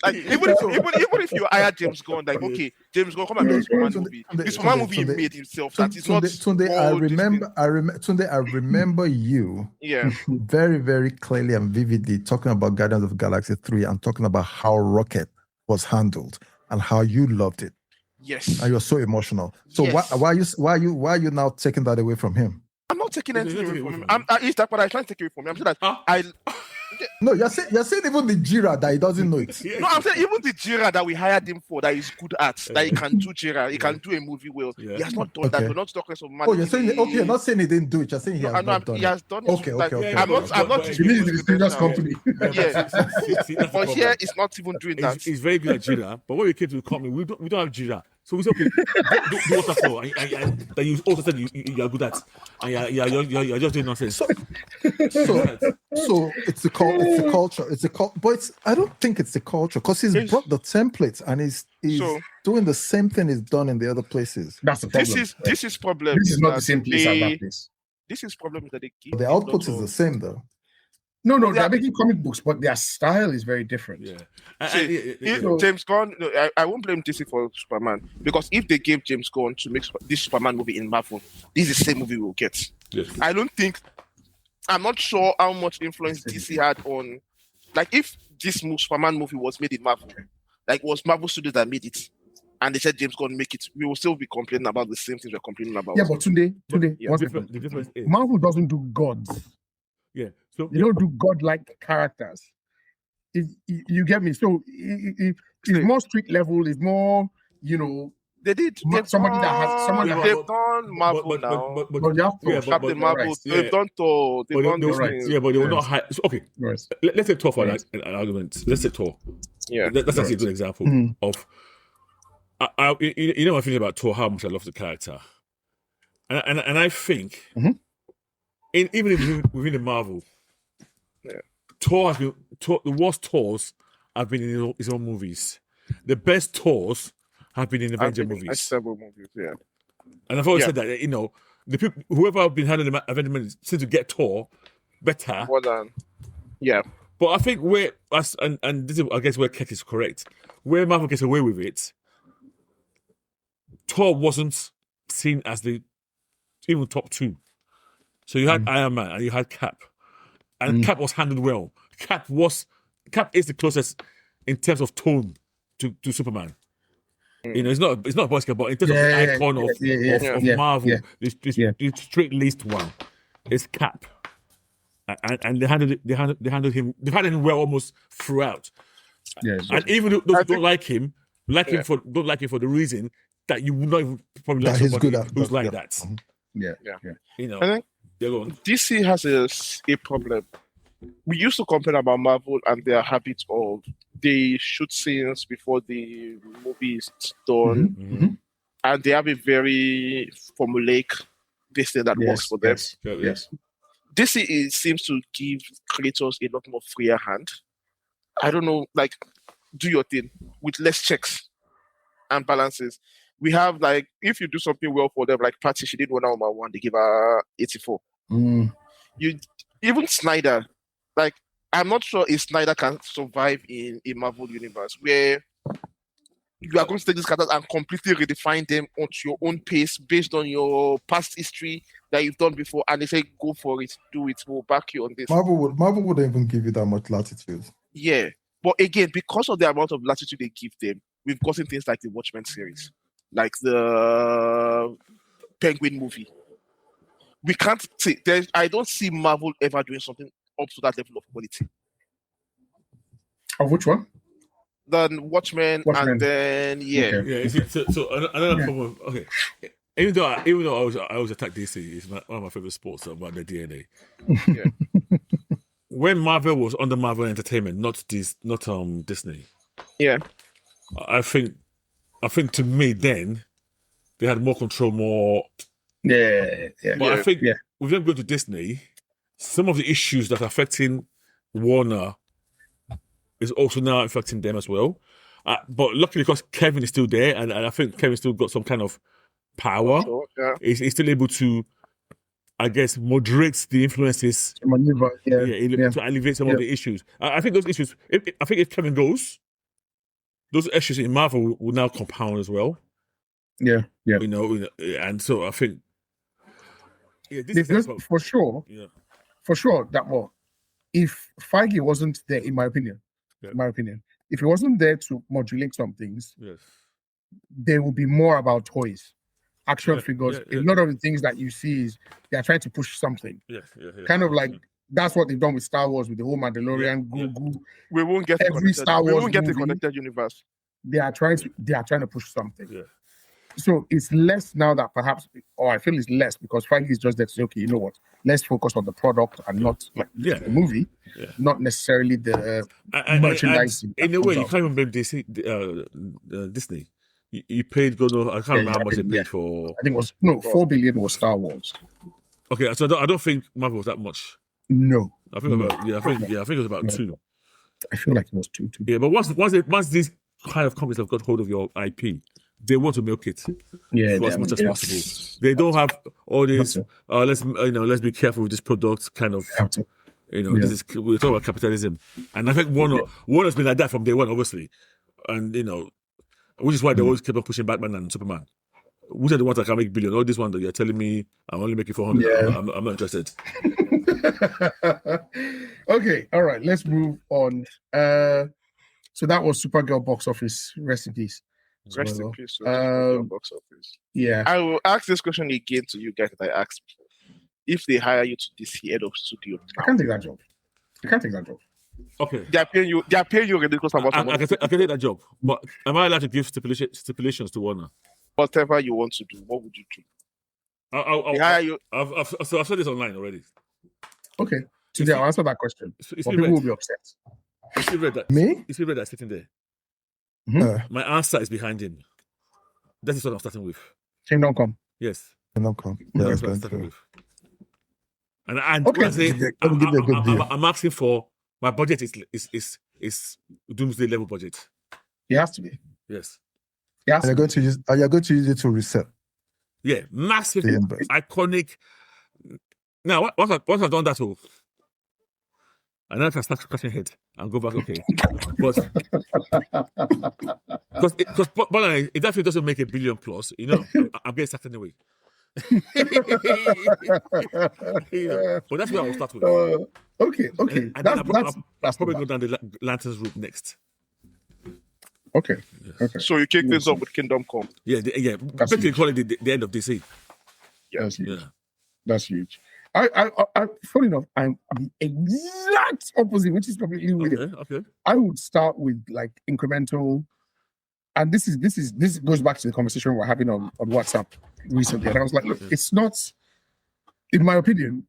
like even if you hire James Gunn, like okay, James Gunn come and make Superman movie. This Superman movie he made himself. That is not. Tunde, I remember you Yeah, very, very clearly and vividly talking about Guardians of the Galaxy 3 and talking about how Rocket was handled and how you loved it. yes. And you're so emotional. So Yes. why are you now taking that away from him? I'm not taking anything You're away taking from him. Is that what I'm trying to take away from him? I'm saying that No, you're saying even the Jira that he doesn't know it. No, I'm saying even the Jira that we hired him for, that he's good at, that he can do Jira, he can do a movie well. Yeah. He has not done that. Okay. We're not talking of Oh, you're saying you're not saying he didn't do it. You're saying he has not done he has it. done it. Okay. I'm not. You mean it's the previous company? Yeah. See, that's the But here problem. it's not even doing that. He's very good at Jira, but when we came to the company, we don't have Jira. So we said, okay, do waterfall, and that you also said you are good at, and you're just doing nonsense. So it's the culture. But I don't think it's the culture because he's brought the templates and he's So- doing the same thing he's done in the other places. That's the problem. This is problem. This is not the that same place as they- that place. This is problem that they give. The output is the same though. No, Well, they're they are- making comic books, but their style is very different. Yeah. See, if So- James Gunn, no, I won't blame DC for Superman because if they gave James Gunn to make this Superman movie in Marvel, this is the same movie we'll get. Yes. I'm not sure how much influence DC had on, like, if this Superman movie was made in Marvel, like, was Marvel Studios that made it, and they said James Gunn make it, we will still be complaining about the same things we're complaining about. Yeah, but today, Yeah, one The second. difference is, Marvel doesn't do gods. yeah. So They don't do godlike characters. You get me? So it's more street level. It's more, They did. Somebody that has- somebody that- They've done Marvel now. but you have to. Yeah, Captain Marvel. right, yeah. They've done Thor. They've done these right. things. yeah, but they will Yes. not hire. So, okay, Yes. let's say Thor for Yes. an argument. Let's say Thor. Yeah. That's actually a good example Mhm. of. You know my feeling about Thor, how much I love the character, and I think, Mhm. even within the Marvel, Yeah. Thor has been the worst Thors have been in his own movies. The best Thors have been in Avenger movies. Several movies, yeah. And I've always Yeah. said that, the people, whoever have been handling the Avenger movies seem to get Thor better. More than, yeah. But I think and this is, I guess, where Keck is correct. Where Marvel gets away with it, Thor wasn't seen as the even top two. So you had Iron Man and you had Cap. And Cap was handled well. Cap is the closest in terms of tone to Superman. It's not a Boy Scout, but in terms of the icon of Marvel, the straight-laced one is Cap. And they handled him well almost throughout. Yes. And even those who don't like him, don't like him for the reason that you would not even probably like That he's somebody good at. who's like Yeah. that. Yeah. I think They're going. DC has a problem. We used to complain about Marvel and their habit of they shoot scenes before the movie is done, Mhm. and they have a very formulaic this thing that works for them. Yes. DC seems to give creators a lot more freer hand. I don't know, like, do your thing with less checks and balances. We have, like, if you do something well for them, like Patty, she did Wonder Woman 1, they give her 84. Mm. Even Snyder, like, I'm not sure if Snyder can survive in a Marvel universe where you are going to take these characters and completely redefine them onto your own pace based on your past history that you've done before, and they say go for it, do it, we'll back you on this. Marvel wouldn't even give you that much latitude. Yeah, but again, because of the amount of latitude they give them, we've gotten things like the Watchmen series, like the Penguin movie. We can't say I don't see Marvel ever doing something up to that level of quality. Of which one? Then Watchmen, and then Okay. Yeah, so another problem. Okay, even though I always attack DC, it's one of my favorite sports about their DNA. Yeah. When Marvel was under Marvel Entertainment, not Disney. Yeah. I think to me then they had more control, more. Yeah. But I think with them going to Disney, some of the issues that are affecting Warner is also now affecting them as well. But luckily, because Kevin is still there, and I think Kevin still got some kind of power, he's still able to, I guess, moderate the influences to alleviate some of the issues. I think those issues, if Kevin goes, those issues in Marvel will now compound as well. Yeah. You know, and so I think, for sure, that more. If Feige wasn't there, in my opinion, if he wasn't there to modulate some things, there will be more about toys, action figures. A lot of the things that you see is they are trying to push something. Kind of like that's what they've done with Star Wars, with the whole Mandalorian, We won't get every Star Wars. We won't get the connected universe. They are trying to push something. Yeah. So it's less now that perhaps, or I feel it's less because Feige is just there to say, okay, you know what? Let's focus on the product and not like the movie, not necessarily the merchandising. In a way, you can't even blame Disney. You paid God, I can't remember how much they paid for. I think it was $4 billion was Star Wars. Okay, so I don't think Marvel was that much. No, I think I think it was about 2. I feel like it was 2. Yeah, but once these kind of companies have got hold of your IP, they want to milk it for as much as possible. They don't have all this. Let's be careful with this product. Kind of, this is we're talking about capitalism, and I think one has been like that from day one, obviously, and which is why they always kept on pushing Batman and Superman. Which are the ones that can make billion? All this one that you're telling me I'm only making 400. Yeah. I'm not interested. Okay, all right, let's move on. So that was Supergirl Box Office. Rest in peace. Rest in peace. Box Office. Yeah. I will ask this question again to you guys that I asked. If they hire you to DC head of studio, I can't take that job. Okay. They are paying you a ridiculous amount of money. I can take that job, but am I allowed to give stipulations to Warner? Whatever you want to do, what would you do? I've said this online already. Okay. Today I'll answer that question. But people will be upset. You see Red that? Me? You see Red that's sitting there? Mm-hmm. My answer is behind him. That is what I'm starting with. Kingdom Come. Yes. Kingdom Come. That's what I'm starting with. And okay. I'm asking for my budget is doomsday level budget. It has to be. Yes. Are you going to use it to reset? Yeah, massive, iconic. Now, once I've done that, and then I can start scratching head and go back. Okay, but because if that film doesn't make $1 billion plus, I'm getting sacked anyway. But that's where I'll start with. Okay. And that's probably go down the Lanterns route next. Okay. So you kick this up with Kingdom Come. Yeah. Basically, call it the end of DC. That's huge. I funny enough, I'm the exact opposite, which is completely weird. Okay. I would start with like incremental, and this goes back to the conversation we're having on WhatsApp recently. And I was like, look, it's not, in my opinion,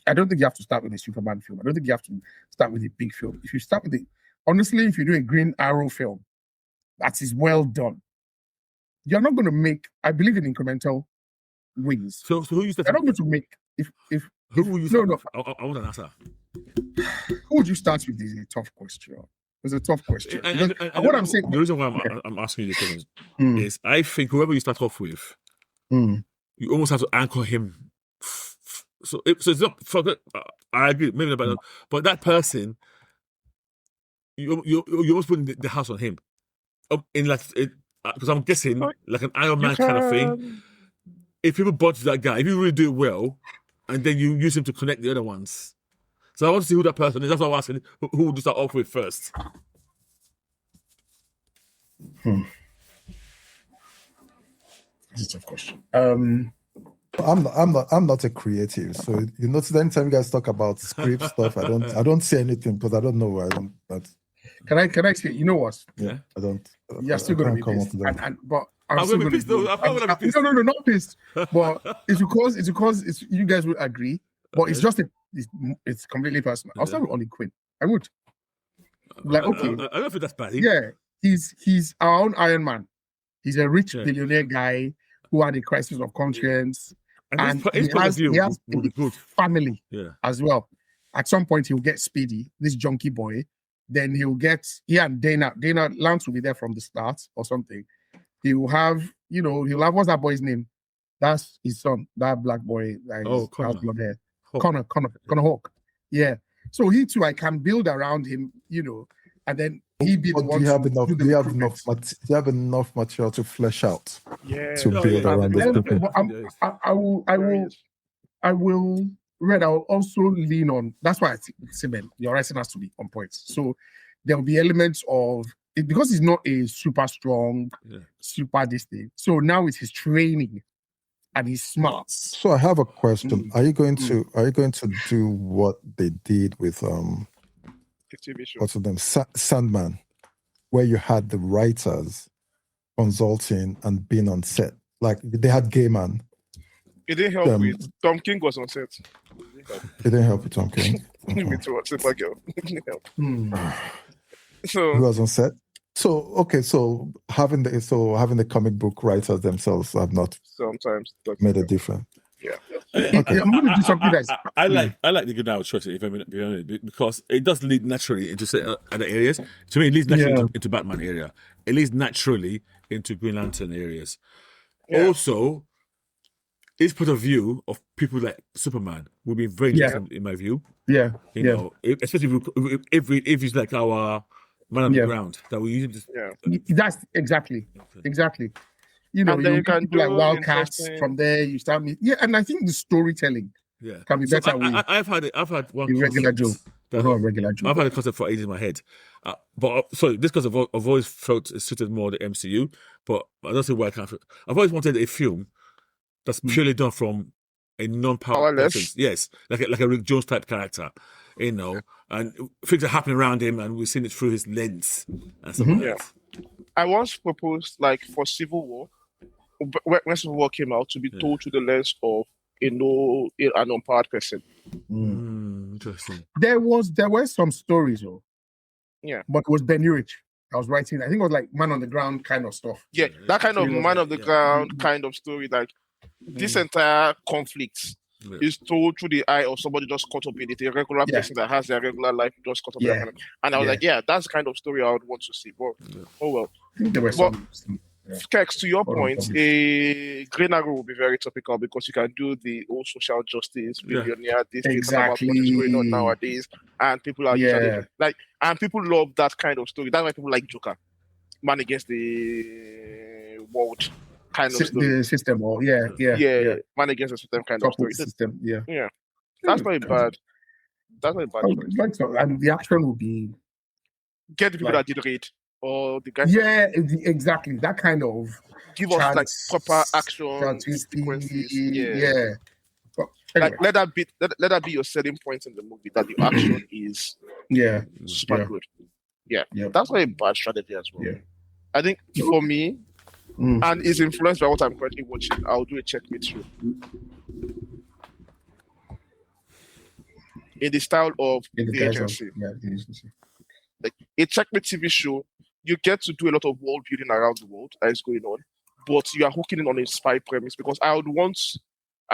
I don't think you have to start with a Superman film. I don't think you have to start with a big film. If you start with honestly, if you do a Green Arrow film that is well done, you're not going to make, I believe in incremental wins. So who you start? You're not going to make, who will you start? I want an answer. Who would you start with? Is a tough question. It's a tough question. And what I'm saying, the reason why I'm asking you this question is I think whoever you start off with, you almost have to anchor him. So it's not. I agree, maybe not, but that person, you almost put the house on him. In like because I'm guessing like an Iron You Man kind of thing. can- If people bought that guy, if you really do it well, and then you use him to connect the other ones. So I want to see who that person is. That's why I'm asking who would you start off with first. This is a tough question. I'm not a creative, so you notice anytime you guys talk about script stuff, I don't say anything because I don't know. Can I say? You know what? Yeah, I don't. You're still going to be pissed, but I'm still gonna be pissed. gonna Though. I'm not gonna be pissed. No, not pissed. But it's because you guys would agree. But it's just it's completely personal. I'll start with Ollie Quinn. I would. Like, okay, I don't think that's bad. yeah, he's our own Iron Man. He's a rich billionaire guy who had a crisis of conscience, and his point of view he has will be good. family Yeah. as well. At some point, he'll get Speedy, this junkie boy. Then he'll get and Dana. Lance will be there from the start or something. He will have, he'll have what's that boy's name? That's his son, that black boy that has blonde hair. Connor Hawk. Yeah. So he too, I can build around him, and then he be the one. Do you have enough material to flesh out? Yeah. To build around those people. I will. Red, I'll also lean on. That's why I think Simen, your writing has to be on point. So there will be elements of it because he's not a super strong, super this thing. So now it's his training and his smarts. So I have a question. Are you going to do what they did with what's the name? Sandman, where you had the writers consulting and being on set? Like they had Gaiman. It didn't help with Tom King was on set. It didn't help with Tom King. With Supergirl. It didn't help. So Who was on set? So having the comic book writers themselves have not sometimes made a difference. Yeah. Okay. I'm going to do something that's. I like the good now choice, if I'm being honest, because it does lead naturally into other areas. To me, it leads naturally into Batman area. It leads naturally into Green Lantern areas. Yeah. Also, his point of view of people like Superman will be very different in my view. Yeah. You know, especially if he's like our man on the ground that we use. That's exactly. And then you can do like Wildcats from there. You start and I think the storytelling can be better. I've had one regular Joe. Regular Joe. I've had a concept for ages in my head, but sorry, this because I've always felt it suited more the MCU, but I don't see why I can't. I've always wanted a film that's purely done from a non-powered person. Yes, like a Rick Jones type character, and things are happening around him, and we're seeing it through his lens and stuff like that. I once proposed, like for Civil War, when Civil War came out, to be told through the lens of an unpowered person. Interesting. There were some stories, though. Yeah, but it was Ben Urich. I was writing. I think it was like man on the ground kind of stuff. Yeah, that kind of man on the ground kind of story, like. This entire conflict is told through the eye of somebody just caught up in it, a regular person that has their regular life just caught up in it. And I was like, that's the kind of story I would want to see. But oh well. I think there were some. Kex, to your point, a Green Arrow will be very topical because you can do the old social justice, billionaire, this exactly what is going on nowadays, and people are and people love that kind of story. That's why people like Joker, man against the world. Kind of story. The system, or man against the system kind of story. System, That's not bad. That's not bad. And the action will be get the people that did read or the guys. Yeah, exactly. That kind of give us like proper action sequences. Yeah. But anyway. Like let that be your selling point in the movie, that the action is super good. Yeah. That's not a bad strategy as well. I think for me. And is influenced by what I'm currently watching. I'll do a checkmate show. In the style of the agency. The agency. Like a checkmate TV show, you get to do a lot of world building around the world that is going on, but you are hooking in on a spy premise because I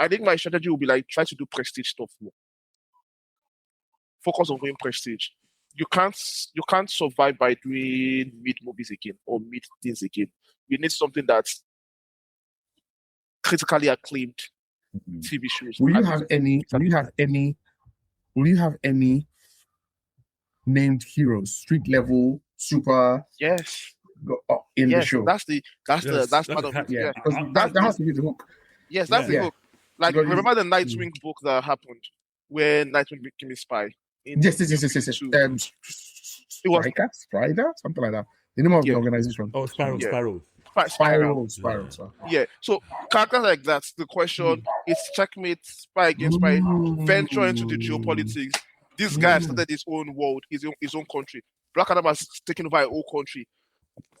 think my strategy will be like try to do prestige stuff more. Focus on doing prestige. You can't survive by doing mid movies again or mid things again. You need something that's critically acclaimed TV shows. Will you have any named heroes, street level, super? Yes. in the Yes, show. that's Yes, that's that's part of the it. Yeah, Yeah, because that's that has to be the hook. yes, that's the Yeah. hook. Like, Because remember the Nightwing book that happened when Nightwing became a spy? In yes. New It 52. was- Strider, something like that. The name of the Yeah. organization. Oh, Sparrow, Yeah. Sparrow. Spiral. Spiral. So. Yeah. So characters like that, the question is checkmate, spy against spy, venture into the geopolitics. This guy started his own world, his own country. Black Adam has taken over a whole country.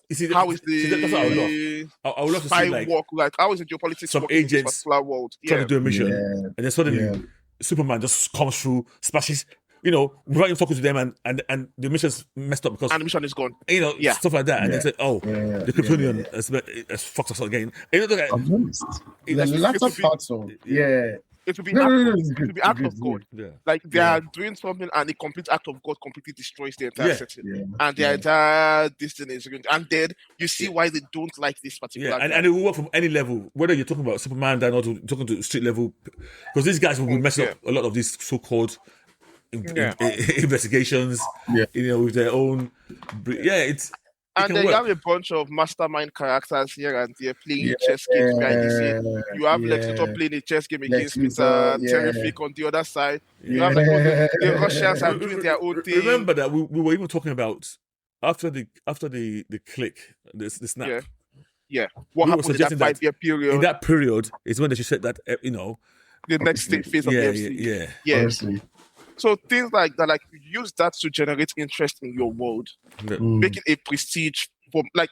You see, How is that's what I would love. the I would love to spy see like work? Like, how is the geopolitics some working in this agents particular world? trying Yeah. to do a mission, Yeah. and then suddenly Yeah. Superman just comes through, splashes, without even talking to them, and the mission's messed up because And the mission is gone. stuff like that, and Yeah. they say, oh, Yeah. the Kryptonian has fucked us again. And like, I'm honest. it- There's it- lots it of would be- parts of yeah. It will be No, act, it's it good, will be act it's of good, God. yeah, Like they are doing something, and the complete act of God completely destroys the entire Yeah. setting. Yeah. And the entire destiny is ruined. And then you see why they don't like this particular yeah, and guy. it will work from any level, whether you're talking about Superman down or talking to street level, because these guys will be messing up a lot of these so-called investigations, with their own. It And can then you work. have a bunch of mastermind characters here and there playing chess games behind the scene. You have Lex Luthor playing a chess game against Mr. Terrific on the other side. You have like the Russians are doing their own thing. Remember that we were even talking about after the click, the snap. Yeah. We What were happened in that suggesting that 5-year period? In that period is when they should set that, The next phase of the MC. Yeah. Honestly. So things like that, like use that to generate interest in your world. Make it a prestige.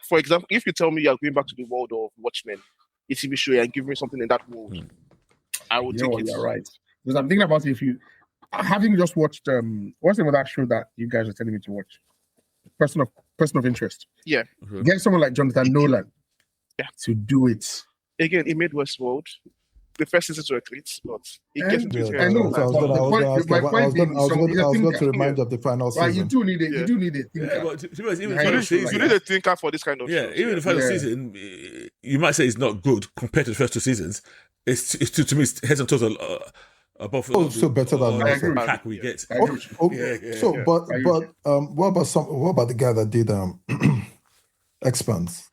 For example, if you tell me you're going back to the world of Watchmen, a TV show, and give me something in that world, I will take it. You're right. Because I'm thinking about if you, having just watched, what's the name of that show that you guys are telling me to watch? Person of Interest. Yeah. Get someone like Jonathan Nolan. To do it. Again, it made Westworld. The first season to a treat, but it gets into his Yeah, head. I know. so I was going to remind you of the final Right, season. you do need it. You do need it. Yeah, but to be honest, even Yeah, the final you should season, You need a thinker for this kind of shows. even the final season, you might say it's not good compared to the first two seasons. It's to me, it's heads and toes above. So better than I agree. Nelson. pack we get. I agree with you. Okay. But what about the guy that did Expanse?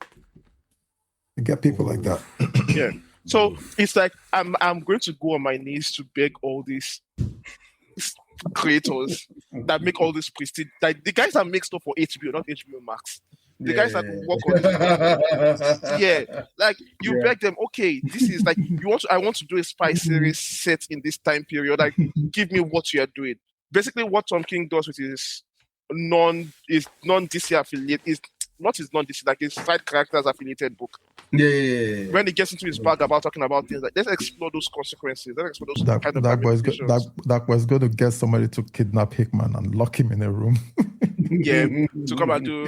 You get people like that. Yeah. So it's like I'm going to go on my knees to beg all these creators that make all this prestige. Like the guys that make stuff for HBO, not HBO Max. The guys that work on this. Like you beg them, okay, this is like I want to do a spy series set in this time period. Like give me what you are doing. Basically what Tom King does with his non-DC affiliate is not his non-DC, like his side characters affiliated book. Yeah. When he gets into his bag about talking about things, like let's explore those consequences. Let's explore those kind of That ramifications. was going to get somebody to kidnap Hickman and lock him in a room. To come and do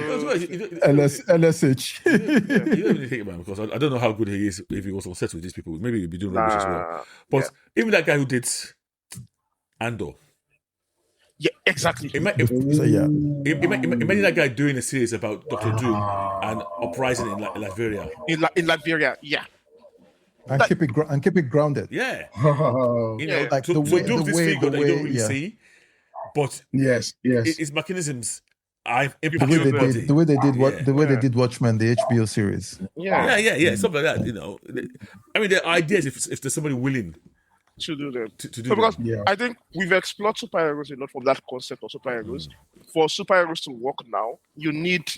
LSH. You don't really think about him because I don't know how good he is if he was on set with these people. Maybe he'd be doing rubbish as well. But even that guy who did Andor. Yeah, exactly. Imagine that guy doing a series about Dr. Doom and uprising in Latveria. In Latveria, yeah. And keep it grounded. Yeah. Like so the way Doom's this figure that you don't really see, but yes. Its mechanisms I've the way they did Watchmen, the HBO series. Yeah. Stuff like that. I mean, there are ideas if there's somebody willing to do them. to do Because that. I think we've explored superheroes a lot from that concept of superheroes. For superheroes to work now, you need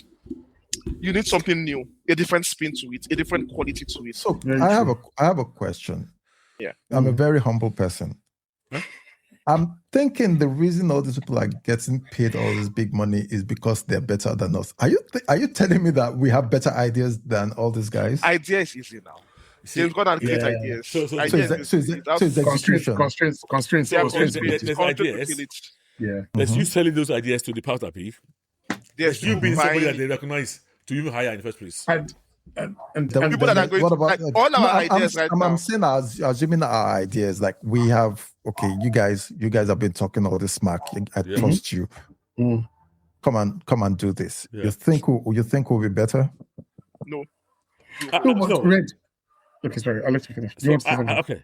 something new, a different spin to it, a different quality to it. So I have a question. Yeah. I'm a very humble person. I'm thinking the reason all these people are getting paid all this big money is because they're better than us. Are you telling me that we have better ideas than all these guys? Idea is easy now. They've got great ideas. So it's execution. Constraints. There's ideas. Yeah. Let's you selling those ideas to the powers that be. There's You being somebody that they recognize to even hire in the first place. And people that are going what about all our ideas I'm now. saying assuming our ideas, like we have, okay, you guys have been talking all this smack. I trust you. Come and do this. Yeah. You think we'll be better? No. no. Red. Okay, sorry. I'll let you finish. Okay.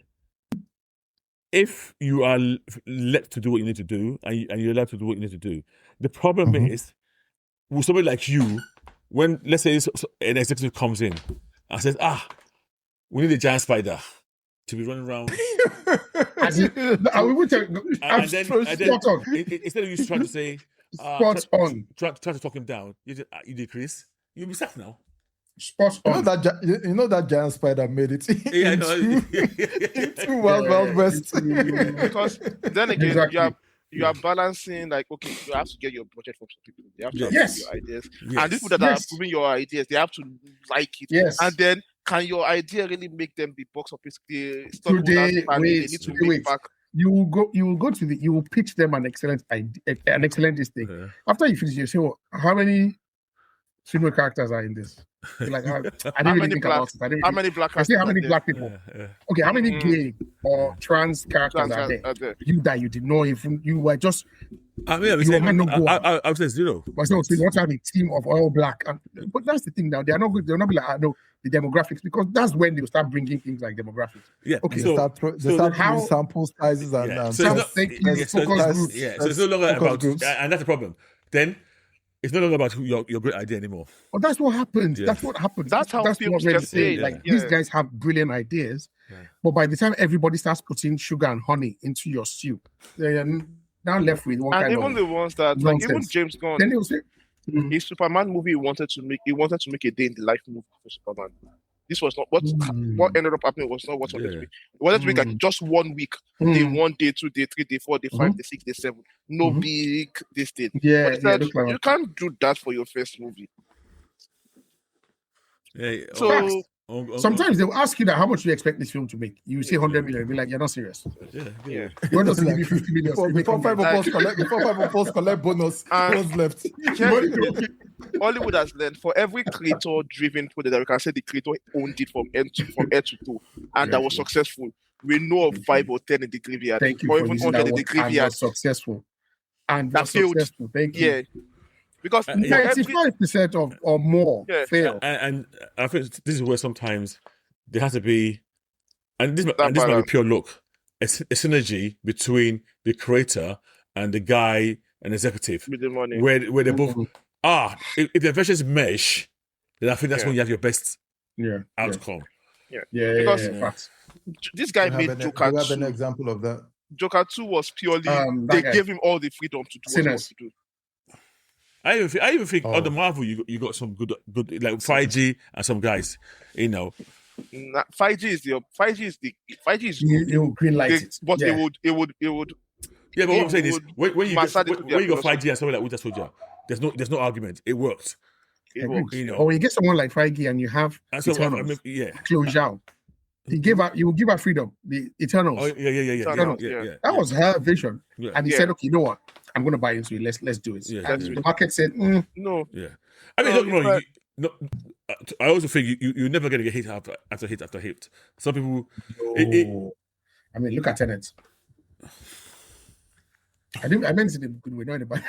If you are let to do what you need to do, and you're allowed to do what you need to do, the problem is, with somebody like you, when, let's say, an executive comes in and says, we need a giant spider to be running around. And then instead of you trying to say, spot on. Try to talk him down, you decrease. You'll be sacked now. Spot on. You know that giant spider made it Yeah, I know. into Wild West. Because then again, Exactly. you are balancing, like, okay, you have to get your budget from some people. They have to Yes. your ideas. Yes. And these people that are approving your ideas, they have to like it. Yes. And then, can your idea really make them the box office? The Today, stockholders, and they wait, need to wait. make back. You will pitch them an excellent idea, an excellent thing. Yeah. After you finish, you say, well, how many female characters are in this? You're like, I didn't really think about it. How many black I say, how many characters black people? Yeah. Okay, how many gay or trans characters are there? You that you did not even, you were just, I mean, You will not go I would say 0. but so you want to have a team of all black. But that's the thing now, they are not good. They'll not be like, no, the demographics, because that's when they'll start bringing things like demographics. Yeah. Okay, They start how- doing sample sizes and Yeah. so it's not- thank yeah, you, so focus it's- groups. yeah, so it's no longer Focus about, groups. and that's the problem. Then it's no longer about your great idea anymore. But that's what happens. Yeah. That's what happens. That's how that's films what get they say. made. Like Yeah. these guys have brilliant ideas, Yeah. but by the time everybody starts putting sugar and honey into your stew, they are now left with one And kind even of. the ones that, like, even nonsense. James Gunn, Then they'll say, his Superman movie, he wanted to make a day in the life movie for Superman. This was not what ended up happening. Was not what wanted to be. It wanted to make like just 1 week, day 1, day 2, day 3, day 4, day 5, day 6, day 7. No big this thing. Yeah, But he said, look like you can't do that for your first movie. Yeah. So sometimes they'll ask you that how much do you expect this film to make? You say 100 million, be like, you're not serious. yeah. You want us to give you 50 million? Before five of us collect bonus, what's left? Hollywood has learned for every creator-driven project that we can say the creator owned it from end to toe, and that was successful. We know of 5 or 10 in the graveyard, Thank you or for even using 100 that in the word. And graveyard. was successful. And That was failed. successful. Thank you. Yeah, because for every, 95% of or more fail. And I think this is where sometimes there has to be, and this might be balance. pure luck, a synergy between the creator and the guy and executive, with the money. where they both if the versions mesh, then I think that's Yeah. when you have your best Yeah. outcome. Yeah. Because- Facts. This guy Do made you have Joker an 2. example of that? Joker 2 was purely That they guy. gave him all the freedom to do what he Sinners. wants to do. I even think on the Marvel you got some good like 5G and some guys, you know. 5G is You green light it. but Yeah. it would Yeah, but what It I'm saying is would when you massage it to when their you got philosophy. 5G and something like Winter Soldier, there's no argument. It worked. it Agreed. works. You know. Or when you get someone like Feige and you have And so Eternals, yeah. close out. You will give her freedom. The Eternals. Oh yeah. Eternals, Yeah. That was her vision. Yeah. And he Yeah. said, okay, you know what? I'm going to buy into it. Let's do it. Yeah, and yeah. the market said, No, Yeah. I mean, No, don't get me wrong. but- I also think you're never going to get hit after hit. Some people. oh. I mean, look at Tenet. I meant it in a good way, not in a bad.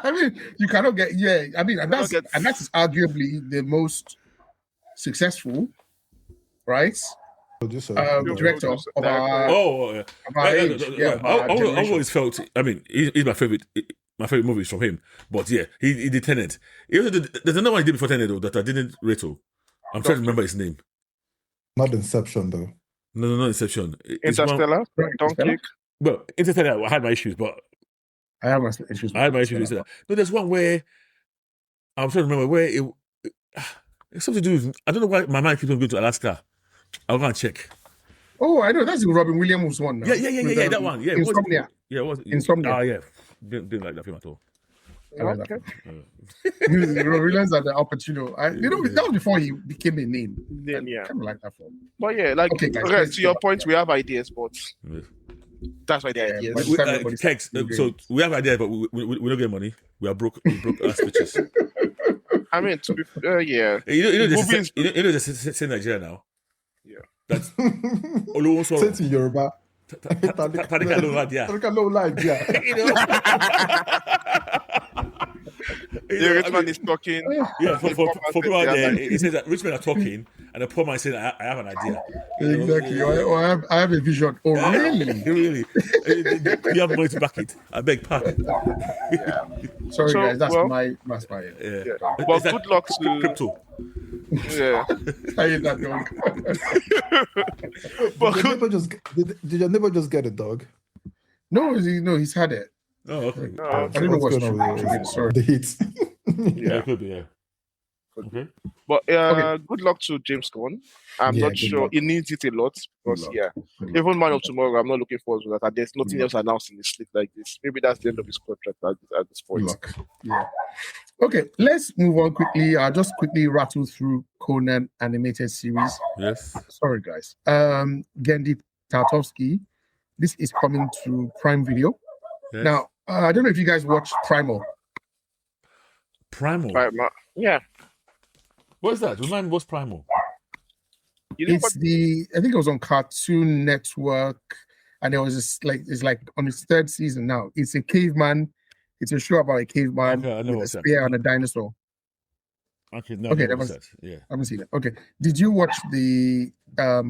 I mean, you cannot get I mean, and that is arguably the most successful, right? Producer. Director of our Oh, of our age. Yeah, of our I've generation. always felt. I mean, he's my favorite. My favorite movie is from him. But yeah, he did Tenet. There's another one he did before Tenet though that I didn't rate. I'm trying to remember his name. Not Inception though. No, not Inception. It's one- Interstellar, Dunkirk. Well, Interstellar, I had my issues, but I have my issues. I had my issues with Interstellar. No, there's one where I'm trying to remember where it's something to do with. I don't know why my mind keeps on going to Alaska. I'll go and check. Oh, I know. That's the Robin Williams one. Now. Yeah. That one. Yeah, Insomnia. Insomnia. Yeah. Didn't like that film at all. I like Okay. that. Robin Williams at the Al Pacino. That was before he became a name. Then, yeah. I kind of like that film. But yeah, like Okay, guys, okay, let's to your go point, back. we have ideas, but Yeah. that's why the Yeah, ideas. but- We, Everybody's text. So we have ideas, but we don't get money. We are broke. We broke ass bitches. I mean, to be yeah. You know, Movies- they say Nigeria now. Yeah. That's Say it in Yoruba. Tarika Lowlad, yeah. Tarika Lowlad, yeah. You know. The rich man is talking. Yeah, for the poor man people says out they there, are it says that rich men are talking, and the poor man is saying, "I have an idea." Exactly. I have a vision. Oh, really? Really? You have money to back it. I beg pardon. Sorry, So, guys. That's well- my Yeah. Yeah. Is But that good luck to crypto. yeah. I hate that dog. But Did your good, neighbor just did your neighbor just get a dog? No, he's had it. Oh, okay. I don't know what's going on with true. Sorry. the heat. Yeah, it could be. Yeah. Okay. but Okay. good luck to James Gunn. I'm Yeah, not good sure luck. he needs it a lot because Good luck. even Man of Tomorrow, I'm not looking forward to that. And there's nothing else announced in the slate like this. Maybe that's the end of his contract at this Good point. luck. Yeah. Okay, let's move on quickly. I'll just quickly rattle through Conan animated series. Yes. Sorry, guys. Gendy Tartovsky. This is coming to Prime Video. Yes. Now, I don't know if you guys watch Primal. Primal. Yeah. What is that? Remind me, what's Primal? You know It's I think it was on Cartoon Network, and it was it's like on its third season now. It's a caveman. It's a show about a caveman Okay, I know with a what's that. spear and a dinosaur. Okay, no, Okay, no, that what's was- that? Yeah. I haven't seen it. Okay. Did you watch the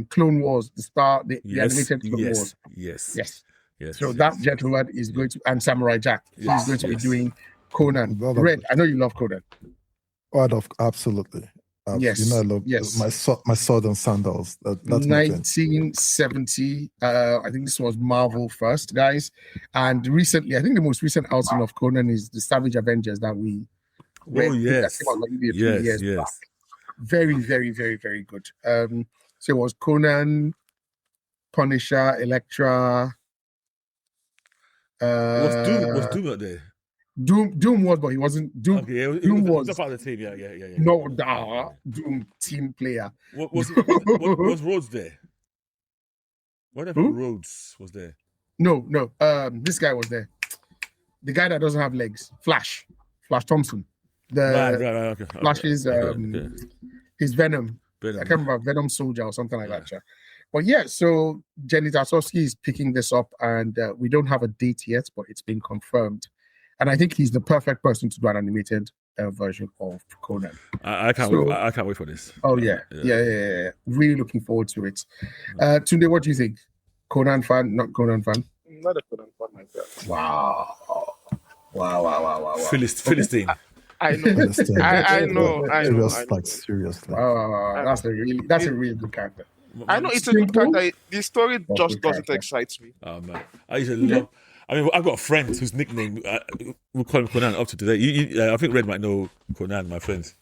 Clone Wars, the animated Clone Wars? Yes. Yes. Yes. So yes. that gentleman is going to, and Samurai Jack, Yes, he's going to be yes. doing Conan. Well, Red, I know you love Conan. Absolutely. Yes, You know, I love yes. my sword and sandals. That's my thing. 1970. I think this was Marvel first, guys. And recently, I think the most recent outing of Conan is the Savage Avengers that we read. Oh, That yes. came out like maybe a few Yes, years yes. back. Very, very, very, very good. So it was Conan, Punisher, Elektra. Was Doom not there? Doom was, but he wasn't. Doom Okay, yeah, Doom it was- not part of the team. Yeah. no Doom team player. Was Rhodes there? What if Who? Rhodes was there? No. This guy was there. The guy that doesn't have legs. Flash Thompson. Right, okay. Flash's okay. his Venom. Venom. I can't remember, Venom Soldier or something like that. Yeah. But yeah, so Jenny Tartovsky is picking this up, and we don't have a date yet, but it's been confirmed. And I think he's the perfect person to do an animated version of Conan. I can't So- wait. I can't wait for this. Oh yeah. Really looking forward to it. Tunde, what do you think? Conan fan, not Conan fan? not a Conan fan like that. Wow. Philistine. I know. Understand. I know. Seriously. Wow. That's a really good character. I know it's a good Simple. character. The story But just good doesn't character. excite me. Oh man, I used to love. I mean, I've got a friend whose nickname we call him Conan up to today. I think Red might know Conan, my friends.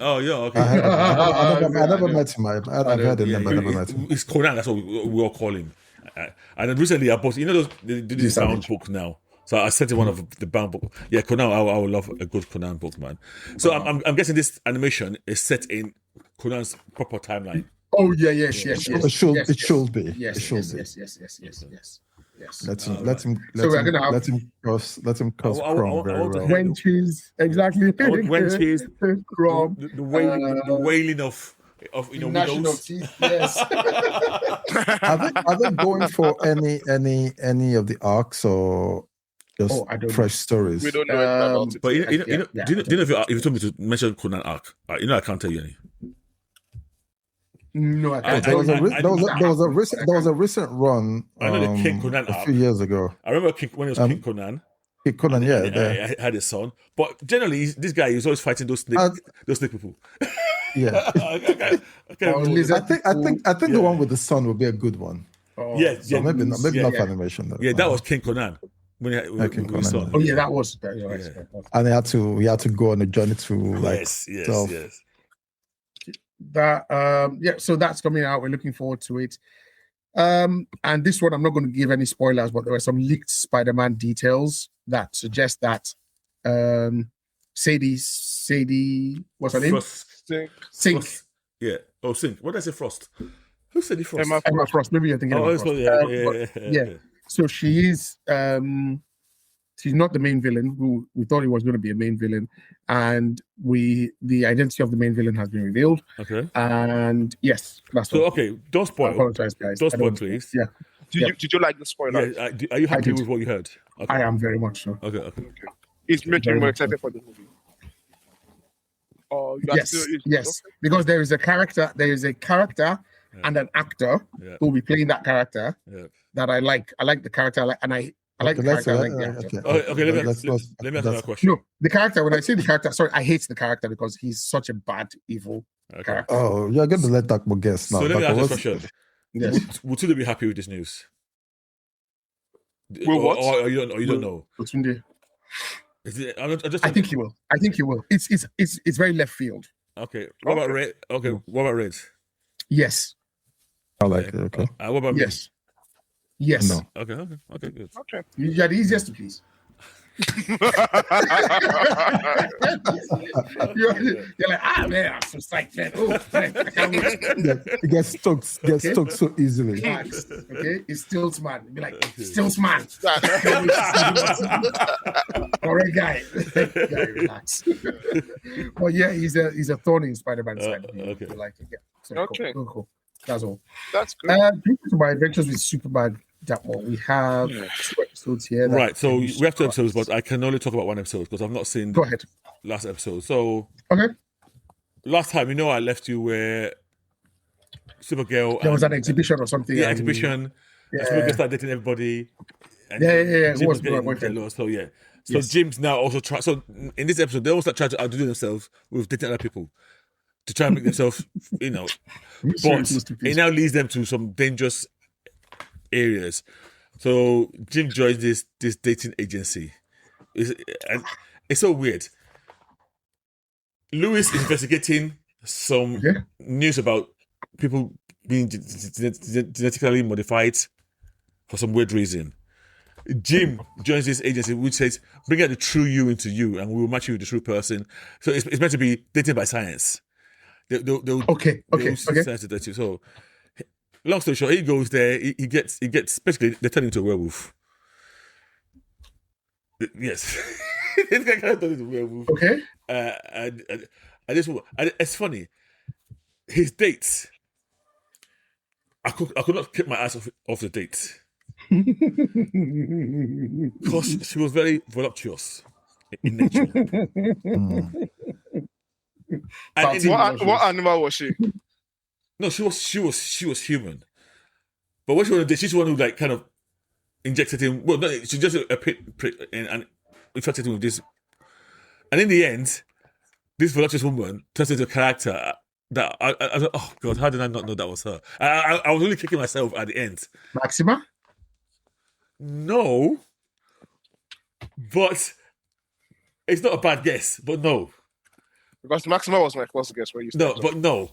Oh yeah, okay. I never met him. I've heard the name, but I never met him. It's Conan. That's what we all call him. And then recently, I bought. Those they do these bound book now. So I sent him one of the bound book. Yeah, Conan. I would love a good Conan book, man. So I'm guessing this animation is set in Conan's proper timeline. Oh yeah, yes. It should be. Yes. It should be. Yes. Let him So we're gonna have- let him cross I Chrome very want to well. hear- Wenches, exactly. Wenches, Chrome. the wailing of National widows. team. Yes. Are they going for any of the arcs or just Oh, I don't fresh stories? We don't know anything about it. But you know, Yeah. do you know if you told me to mention Conan arc, I can't tell you any. No, I can't. There was I a recent run I know the King Conan a arc. few years ago. I remember when it was King Conan. Conan, yeah, I had a son, but generally this guy is always fighting those snake people. yeah. I can't Or remember. lizard I think the Yeah. one with the sun would be a good one. Oh, Yeah, So maybe not yeah. for animation though. Yeah, that was King Conan. When he King with his Conan, son. Oh yeah, that was. Right. Yeah. And he had to go on a journey to like Yes. That so that's coming out. We're looking forward to it. And this one I'm not going to give any spoilers, but there were some leaked Spider-Man details that suggest that Sadie, what's her name? Frost. Sink. Frost. Yeah. Oh, Sink. What did I say? Frost. Who said the Frost? Emma Emma Frost. Maybe you're thinking Oh, of that's Frost. what, yeah. So she is she's not the main villain who we thought he was going to be a main villain, and the identity of the main villain has been revealed. Okay. And yes, that's So all. okay, don't I spoil. apologize, guys. Don't I spoil, please. Yeah, Did you like the spoiler? Yeah, are you happy did. with what you heard? Okay. I am very much so. Okay. is making Very you more much so. excited for the movie? Or you are Yes, still yes, because there is a character and an actor Yeah. who will be playing that character Yeah. that I like. I like the character, and I like the character. I like the actor. Okay, let me ask that's- another question. No, the character. When I say the character, sorry, I hate the character because he's such a bad, evil Okay. character. Oh, you're going to let Dakmo guess now. So let me Dakmo, ask this what's- question. Yes. Would you be happy with this news? With what? Or you don't know? Otunde. Is it, I'm just, I think he will. I think he will. It's very left field. okay. What about Red? Okay. What about Red? Yes. I like it. Okay. What about me? Yes. Yes. No. Okay. Good. Okay. You're the easiest to please. you're like, man, I'm so psyched, man. Oh, man, I can't wait. It gets stuck so easily. Relax. Okay, it's still man. Be like, still man. Alright, guy. Guy, relax. But yeah, he's a thorn in Spider-Man side. Okay. You like it. Yeah. So Okay. Cool. That's all. That's good. To my adventures with Superman. That one. We have 2 episodes here. Right. So we have 2 episodes, but I can only talk about 1 episode because I've not seen Go ahead. last episode. So Okay. last time, I left you where Supergirl. There was an exhibition or something. Yeah, and- exhibition. Yeah. Supergirl started dating everybody. And Yeah. Jim Who was was getting my boyfriend? jealous, so yeah. So Yes. Jim's now also trying. So in this episode, they also try to outdo themselves with dating other people to try and make themselves, But it now leads them to some dangerous areas. So Jim joins this dating agency. And it's so weird. Lewis is investigating some news about people being genetically modified for some weird reason. Jim joins this agency which says, bring out the true you into you and we will match you with the true person. So it's meant to be dating by science. They'll Okay. science to that. So long story short, he goes there, he gets basically they turn him into a werewolf. Yes. This guy kind of turned into a werewolf. Okay. And it's funny. His dates, I could not keep my eyes off the dates. Because she was very voluptuous in nature. And in the- What animal was she? no, she was human. But what she wanted to do, she's the one who like kind of injected him. Well, no, she just and infected him with this. And in the end, this voluptuous woman turns into a character that I was like, oh God, how did I not know that was her? I was really kicking myself at the end. Maxima? No, but it's not a bad guess. But no, Because Maxima was my first guess where you no, started. but no.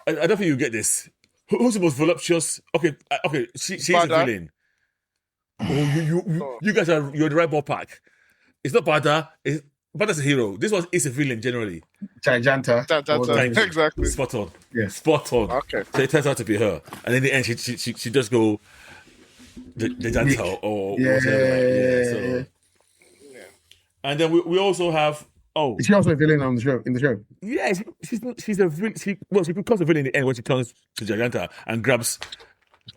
I don't think you get this. Who's the most voluptuous? Okay, she's a Bada. villain. Oh, you guys you're the right ballpark. It's not Bada. Bada's a hero. This one is a villain generally. Giganta. Thank you. Exactly. Spot on. Yes. Spot on. Okay. So it turns out to be her, and in the end, she just go the Janta or whatever. So. And then we also have Is she also a villain on the show? In the show? yeah, she's a villain. She becomes a villain in the end when she turns to Giganta and grabs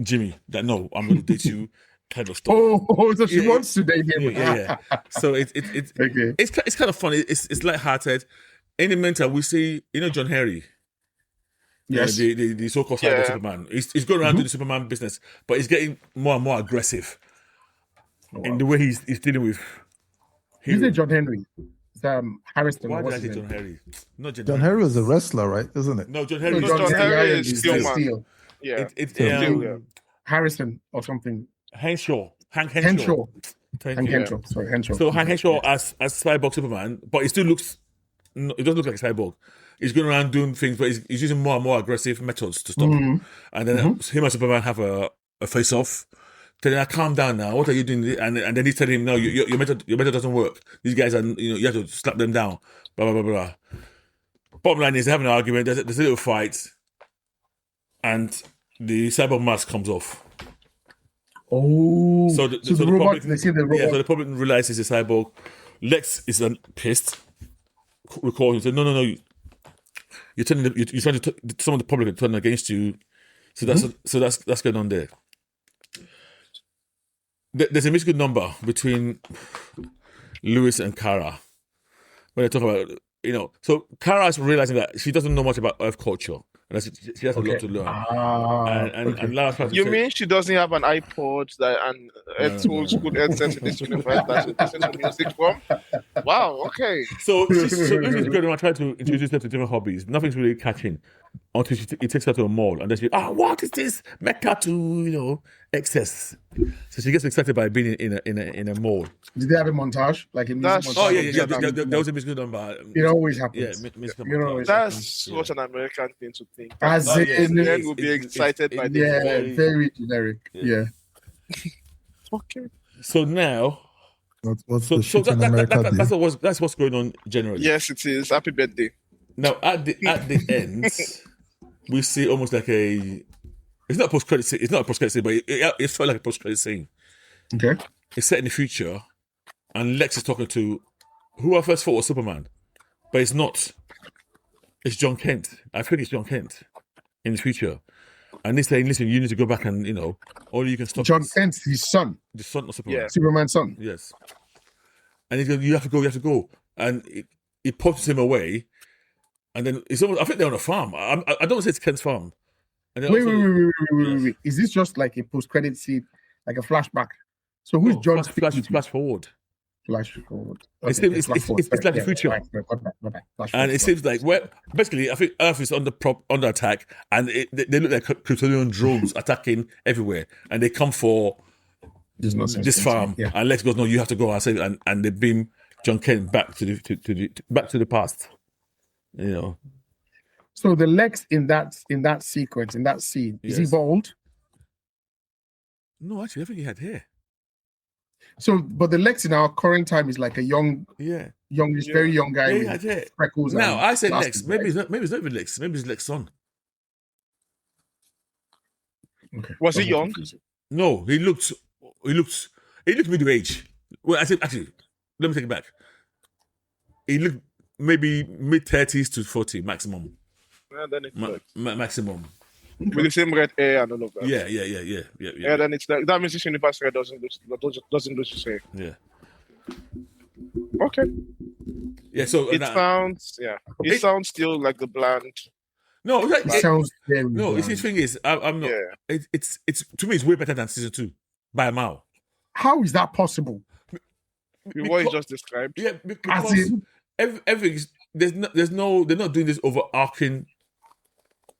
Jimmy. That no, I'm going to date you. Kind of stuff. Oh, so she Yeah, wants to date him. Yeah. So it's Okay. it's kind of funny. It's lighthearted. In the meantime, we see John Henry. Yes. The so-called cyber Superman. He's going around doing the Superman business, but he's getting more and more aggressive in the way he's dealing with. He's a John Henry. It's, Harrison. Why did what's I say his John name? Henry? Not John Henry was a wrestler, right? Isn't it? No, John Henry. No, John Henry is Steelman. Steel. Yeah. It's Yeah. Harrison or something. Henshaw. Hank Henshaw. Henshaw. Thank Hank you. Henshaw. Sorry, Henshaw. So Hank Henshaw as Cyborg Superman, but it still looks. No, it doesn't look like a cyborg. He's going around doing things, but he's using more and more aggressive methods to stop him. And then him and Superman have a face-off. Telling him, calm down now. What are you doing? And then he's telling him, no, your method doesn't work. These guys are, you have to slap them down. Blah blah blah blah. Bottom line is they have an argument. There's a little fight, and the cyborg mask comes off. Oh, So the robot. public, They see the yeah, robot. so the public realizes it's a cyborg. Lex is pissed. Recalls and said, no, you're trying to some of the public are turning against you. So that's going on there. There's a musical number between Lewis and Kara. When they talk about, so Kara's realizing that she doesn't know much about Earth culture. And she has a lot to learn. And Lara tries to You say, mean she doesn't have an iPod and old school headset in this universe that she listens to music from? Wow, okay. So Lucy's going around trying to introduce her to different hobbies. Nothing's really catching until he takes her to a mall. And then she, what is this? Mecca to, excess. So she gets excited by being in a mall. Did they have a montage? Like a music montage? Oh, yeah. There was a musical number. It always happens. Yeah, musical montage. That's such an American thing to think. As men will be excited by this. Very generic. Yeah. Okay. So now... What's the shit in America that's what's going on generally. Yes, it is. Happy birthday. Now at the end, we see almost like it's not a post-credit scene. It's not a post-credit scene, but it felt like a post-credit scene. Okay. It's set in the future, and Lex is talking to who I first thought was Superman, but it's not. It's John Kent. I think it's John Kent in the future, and he's saying, "Listen, you need to go back and only you can stop." John Kent, his son, the son of Superman. Yeah. Superman's son. Yes. And he's going, you have to go. And he pushes him away. And then it's almost, I think they're on a farm. I don't say it's Kent's farm. And Wait. Is this just like a post-credit scene, like a flashback? So who's John? Flash forward. Flash forward. It's like the future. And it seems like, basically, I think Earth is under attack, and they look like Kryptonian drones attacking everywhere. And they come for this farm. Yeah. And Lex goes, no, you have to go. And they beam John Kent back to the past. So the Lex in that sequence, in that scene, is he bald? No, actually, I think he had hair. So, but the Lex in our current time is like a very young guy with freckles. Now I said Lex. Maybe it's not even Lex. Maybe it's Lex's son. Okay. Was he young? No, he looked middle age. Well, I said actually, let me take it back. He looked maybe mid-30s to 40 maximum. Yeah, then it's maximum. With the same red hair and all of that. Yeah. Yeah, then it's that means this universe doesn't look the same. Yeah. Okay. Yeah. So it sounds still like the bland. No, it sounds very no. The thing is, I'm not. Yeah. It's to me, it's way better than season 2 by a mile. How is that possible? What you just described. Yeah, because everything. They're not doing this overarching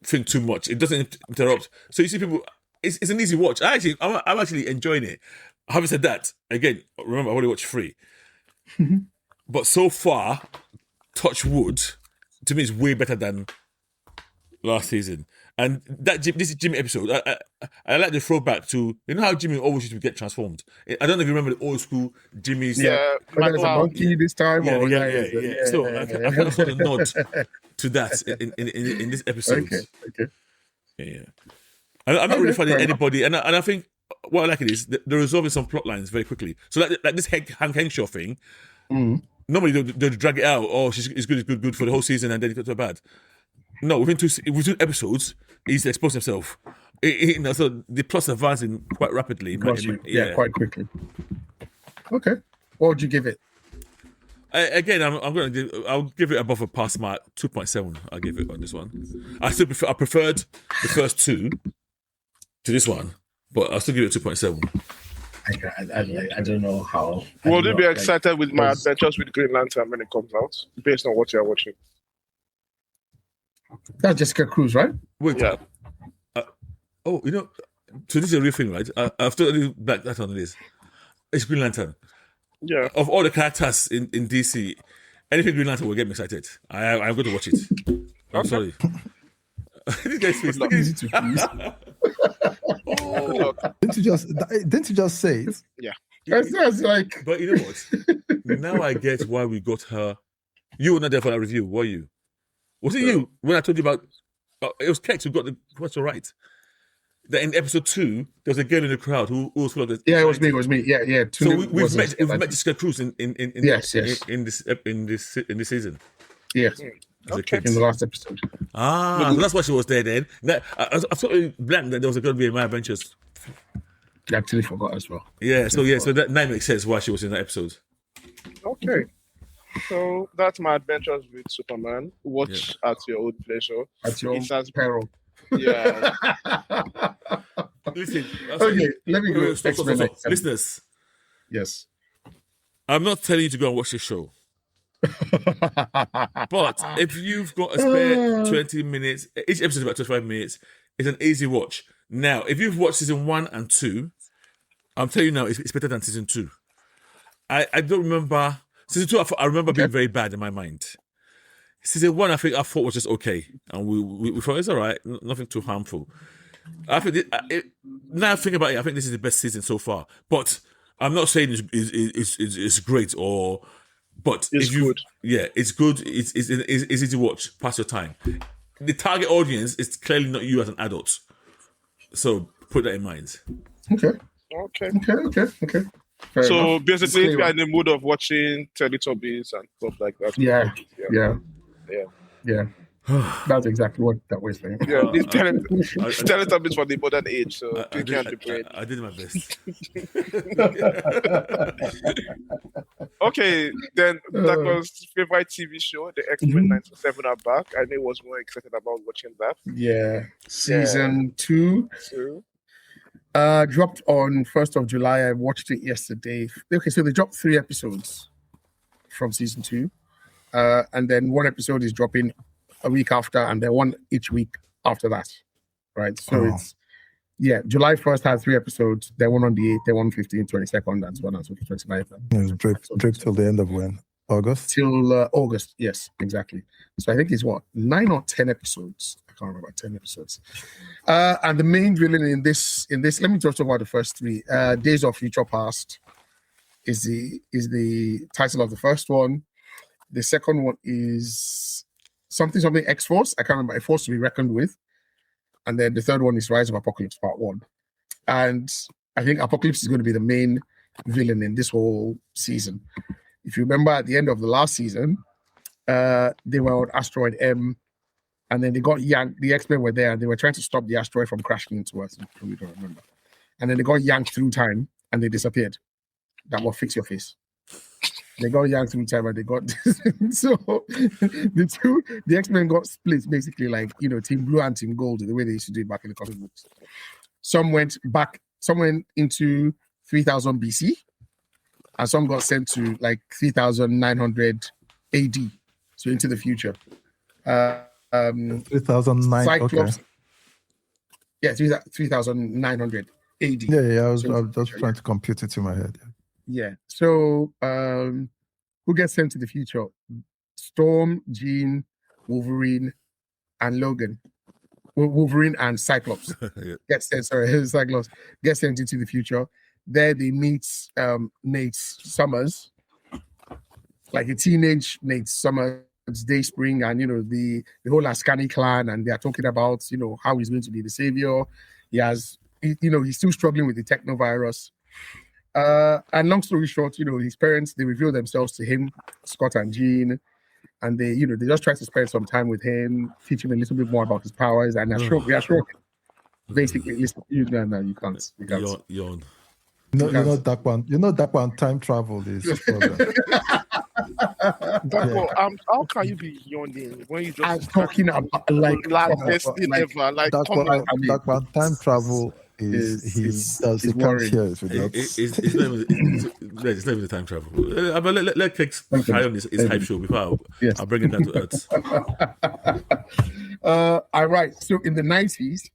thing too much. It doesn't interrupt. So you see people. It's an easy watch. I'm actually enjoying it. Having said that, again, remember I only watched 3, but so far, touch wood, to me, is way better than last season. And this Jimmy episode, I like the throwback to how Jimmy always used to get transformed. I don't know if you remember the old school Jimmy's. Yeah, there's a monkey this time. Yeah. So I kind of saw the nod to that in this episode. Okay. Yeah. I'm not really finding anybody, and I think what I like it is they're resolving some plot lines very quickly. So like this Hank Henshaw thing, normally they'll drag it out. Oh, it's good for the whole season, and then it got to bad. No, within two episodes, he's exposed himself. So the plot's advancing quite rapidly. Quite quickly. Okay, what would you give it? Again, I'll give it above a pass mark. 2.7. I'll give it on this one. I preferred the first 2 to this one, but I'll still give it 2.7. I don't know how. Will you be excited with my adventures with Green Lantern when it comes out, based on what you're watching? That's Jessica Cruz, right? Wait. Yeah. So this is a real thing, right? I've told you back that on this. It's Green Lantern. Yeah. Of all the characters in DC, anything Green Lantern will get me excited. I'm going to watch it. I'm sorry. This guy's face. Not easy to please. Didn't you just say it? Yeah. That's like. But you know what? Now I get why we got her. You were not there for that review, were you? Was it you when I told you about? It was Kex who got the question right. That in episode 2 there was a girl in the crowd who was full of this. Yeah, it was me. Yeah. So we've met Jessica Cruz in yes. in this season. Yes. Okay. In the last episode. So that's why she was there then. I was totally blank that there was going to be a My Adventures. I actually forgot as well. Yeah. So that now makes sense why she was in that episode. Okay. So that's my adventures with Superman. Watch at your own pleasure. At your It has- peril. Yeah. Listen. Okay, let me go. Stop. X-Men 97. Listeners, Yes. I'm not telling you to go and watch the show. But if you've got a spare 20 minutes, each episode is about 25 minutes, it's an easy watch. Now, if you've watched season 1 and 2, I'm telling you now, it's better than season 2. I don't remember... Season 2, I remember being very bad in my mind. Season 1, I thought was just okay. And we thought, it's all right, nothing too harmful. I think now thinking about it, I think this is the best season so far. But I'm not saying it's great or... But It's good. Yeah, it's good. It's easy to watch. Pass your time. The target audience is clearly not you as an adult, so put that in mind. Okay. Okay. Fair So enough. basically, if you're Disclaimer. in the mood of watching Teletubbies and stuff like that. Yeah. Yeah. That's exactly what that was saying. Yeah, these I- Teletubbies for the modern age, so I Pinky and the did, Brain. I did my best. Okay, then that was favorite TV show. The X-Men 97 are back. I know I was more excited about watching that. Yeah. Season 2 So, dropped on 1st of July. I watched it yesterday. Okay, so they dropped 3 episodes from season 2. And then 1 episode is dropping a week after, and then 1 each week after that. Right. So it's July 1st had 3 episodes, then 1 on the 8th, then 1 15th, 22nd, and so on and so forth, 29th. It's draped till the end of when? August? Till August, yes, exactly. So I think it's 9 or 10 episodes. I can't remember, 10 episodes. And the main villain in this, let me just talk about the first 3. Days of Future Past is the title of the first one. The second one is something X-Force. I can't remember. A force to be reckoned with. And then the third one is Rise of Apocalypse Part 1. And I think Apocalypse is going to be the main villain in this whole season. If you remember at the end of the last season, they were on Asteroid M, and then they got yanked. The X-Men were there, and they were trying to stop the asteroid from crashing into us. I probably don't remember. And then they got yanked through time, and they disappeared. That will fix your face. They got yanked through time, and they got so the X-Men got split basically, like Team Blue and Team Gold, the way they used to do it back in the comic books. Some went into 3000 BC, and some got sent to like 3900 AD, so into the future. 2009. Cyclops, Okay. yeah, 3900 AD. Yeah. I was just trying to compute it in my head. Yeah. So who gets sent to the future? Storm, Jean, Wolverine, and Logan. Wolverine and Cyclops Cyclops gets sent into the future. There they meet Nate Summers, like a teenage Nate Summers, Dayspring, and the whole Ascani clan, and they are talking about how he's going to be the savior. He's still struggling with the technovirus. And long story short, his parents, they reveal themselves to him, Scott and Jean, and they just try to spend some time with him, teach him a little bit more about his powers, and assure basically, listen, you can't. Yawn. That one time travel is a problem. how can you be yawning when you just I'm talking about best thing ever? Like, That one time travel he can't worrying. hear it without. It's not even the time travel. But let Kex carry on his hype show before I'll bring it down to earth. All right. So in the 90s,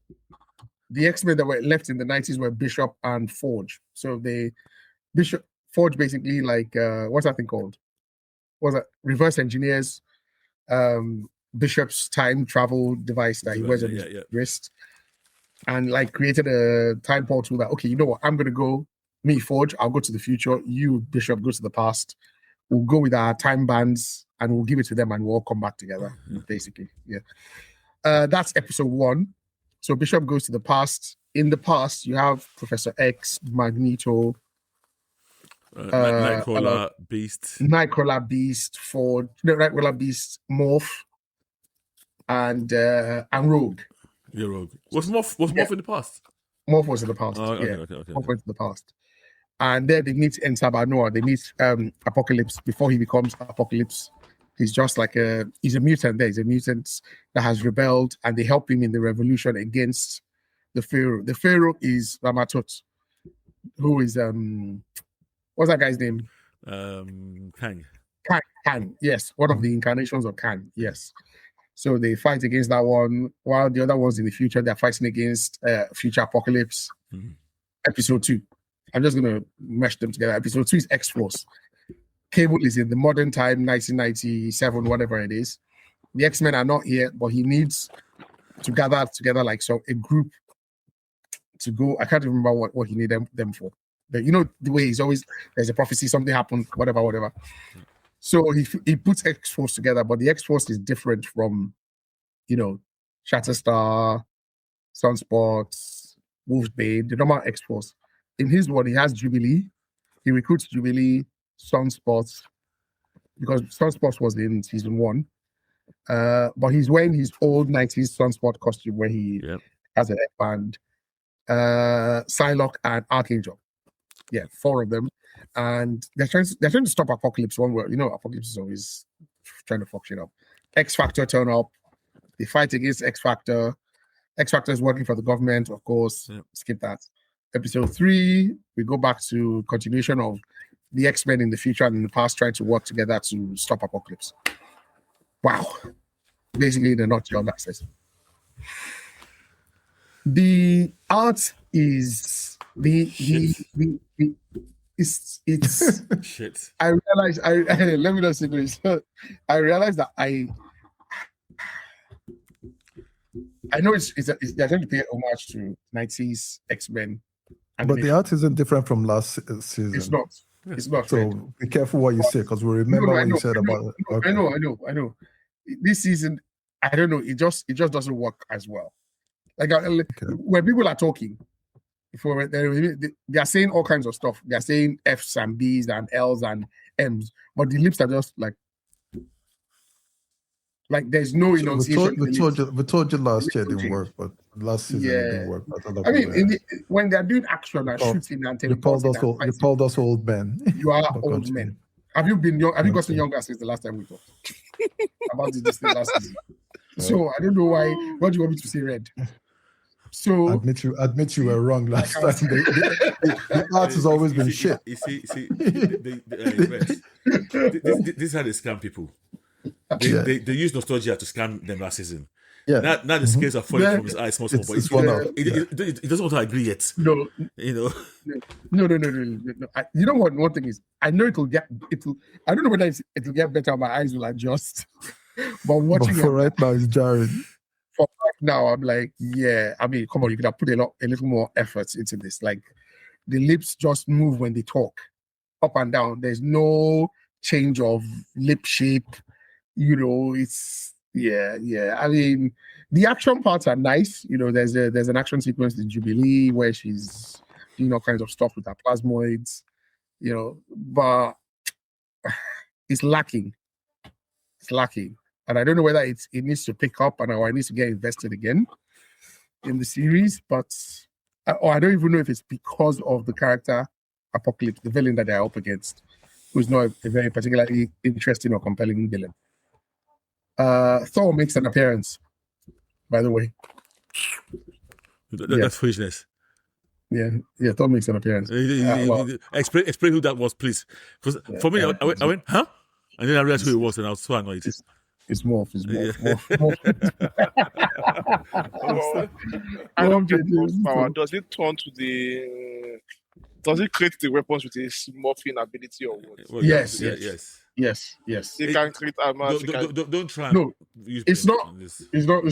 the X-Men that were left in the 90s were Bishop and Forge. So Forge basically what's that thing called? Was it reverse engineers Bishop's time travel device that he wears on his wrist, and created a time portal that, okay, you know what, I'm gonna go, me Forge, I'll go to the future, you Bishop go to the past, we'll go with our time bands and we'll give it to them and we'll all come back together, basically. That's episode 1. So Bishop goes to the past. In the past, you have Professor X, Magneto, Nightcrawler, Beast, Forge, Nightcrawler, Beast, Morph, and Rogue. Yeah, Rogue. Was Morph in the past? Morph was in the past. Oh, okay. Morph went to the past. And then they meet Noah. They meet Apocalypse before he becomes Apocalypse. He's just like he's a mutant there. He's a mutant that has rebelled, and they help him in the revolution against the Pharaoh. The Pharaoh is Ramatut, who is what's that guy's name? Kang. Kang, yes, one of the incarnations of Kang, yes. So they fight against that one, while the other ones in the future, they're fighting against future Apocalypse. Episode 2. I'm just going to mesh them together. Episode 2 is X-Force. Cable is in the modern time, 1997, whatever it is. The X-Men are not here, but he needs to gather together like a group to go. I can't remember what he needed them for. But you know the way he's always, there's a prophecy, something happened, whatever. So he puts X-Force together, but the X-Force is different from, Shatterstar, Sunspot, Wolfsbane, the normal X-Force. In his one, he has Jubilee. He recruits Jubilee, Sunspot, because Sunspot was in season 1. But he's wearing his old 90s Sunspot costume where he has an headband. Psylocke and Archangel. Yeah, 4 of them. And they're trying to stop Apocalypse one way. Apocalypse is always trying to fuck shit up. X-Factor turn up. They fight against X-Factor. X-Factor is working for the government, of course. Skip that. Episode 3, we go back to continuation of the X-Men in the future and in the past trying to work together to stop Apocalypse. Wow. Basically, in a nutshell, that's it. The art is it's Shit. I realized let me not say this. I realized that I know they're trying to pay homage to 90s X-Men. But the art isn't different from last season. It's not. It's not. So be careful what you say, because we remember what you said about it. Okay. I know. This season, I don't know. It just doesn't work as well. Like when people are talking, they are saying all kinds of stuff. They are saying F's and B's and L's and M's, but the lips are just like there's no enunciation. We told you last year it didn't work, but last season it didn't work. I mean, when they're doing action and shooting and you called us old men. You are old men. Have you been young? Have you gotten younger since the last time we talked about this thing last season? So I don't know why. What do you want me to say, Red? So admit you were wrong last time. The art has always been shit. You see, these are the scam people. They use nostalgia to scam them last season. Yeah. Now the scales are falling from his eyes, small, but it doesn't want to agree yet. No. No. You know what? One thing is, I know it'll. I don't know whether it'll get better. My eyes will adjust. But right now, it's jarring. For right now, I'm like, yeah. I mean, come on, you could have put a little more effort into this. Like, the lips just move when they talk, up and down. There's no change of lip shape. It's I mean, the action parts are nice. There's an action sequence in Jubilee where she's doing all kinds of stuff with her plasmoids. But it's lacking. It's lacking. And I don't know whether it needs to pick up or it needs to get invested again in the series. But I don't even know if it's because of the character Apocalypse, the villain that they're up against, who's not a very particularly interesting or compelling villain. Thor makes an appearance, by the way. That's foolishness. Yeah, Thor makes an appearance. Explain who that was, please. Because for me, I went, huh? And then I realized who it was, and I was so annoyed. It's Morph. I don't get Morph's power. Does it turn to the? Does it create the weapons with his morphing ability or what? Well, Yes. It can create armor. Don't try. No, use it's brain not. on this. It's not.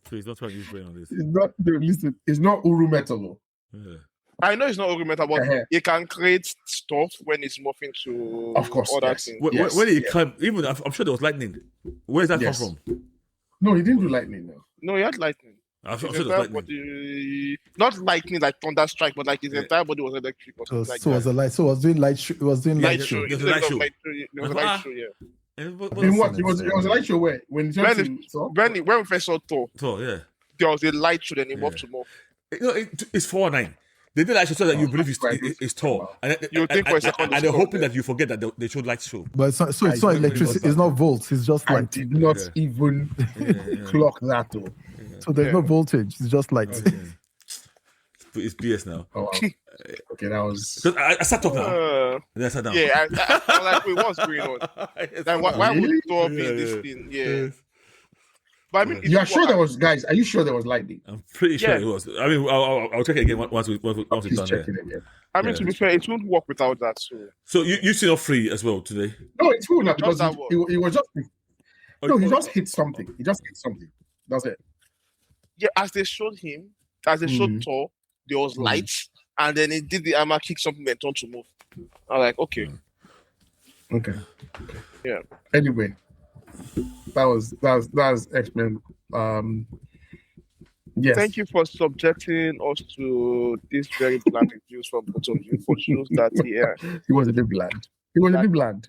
Please don't try to use brain on this. It's not. Listen, it's not Uru Metal. Yeah. I know it's not augmented, but it can create stuff when it's morphing to of course, other yes. things. When he came, even I'm sure there was lightning. Where does that come from? No, he didn't do lightning. No, he had lightning. I'm sure there was lightning. Body, not lightning like thunder strike, but like his entire body was electric. Or something So was doing light show. It was doing light show. It was a light show. It was a light show. Yeah. In what? It was a light show where when we first saw Thor. Yeah. There was a light show, then he morphed to morph. It's 4-9. They did actually so that you believe it's Thor. And You think for a second and they're it's hoping Thor, that you forget that they showed light show. But it's not, so it's not electricity. It's not volts. It's just I light. did not even clock that though. So there's no voltage. It's just light. It's BS now. Oh, wow. Okay, that was. Because I sat up now. And then I sat down. Yeah, I was like, wait, what's going on? Like, why would Thor be in this thing? Yeah. But I mean, You are sure there was, guys? Are you sure there was lightning? I'm pretty sure it was. I mean, I'll check it again once we've done Check that. it again. I mean, to be fair, it won't work without that. So you've seen all three as well today? No, it's cool now because Just that he was just. No, he just hit something. He just hit something. That's it. Yeah, as they showed Thor, there was lights, and then he did the armor, kick something, and turned to move. I'm like, okay. Okay. Yeah. Anyway, that was X-Men. Yes. Thank you for subjecting us to this very bland reviews from both of you for shows that He was a bit bland. He was a bit bland.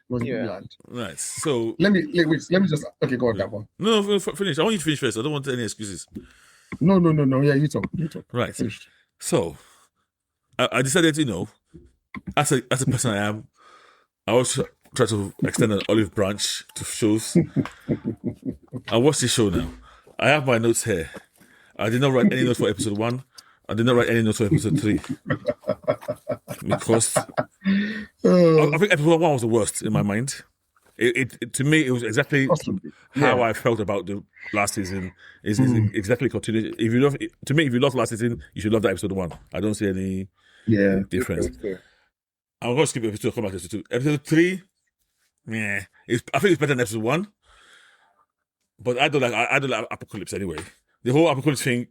Right. So let me just go on that one. No, finish. I want you to finish first. I don't want any excuses. No. Yeah, you talk. Right. Finished. So I decided, as a person I am, I also try to extend an olive branch to shows. I watched this show now. I have my notes here. I did not write any notes for episode 1. I did not write any notes for episode 3. Because I think episode 1 was the worst in my mind. It to me, it was exactly how I felt about the last season. Is exactly continued. If you love, to me, if you loved last season, you should love that episode 1. I don't see any difference. I'm going to skip episode 2. Come back to episode 2. Episode 3, I think it's better than episode 1. But I don't like Apocalypse anyway. The whole Apocalypse thing,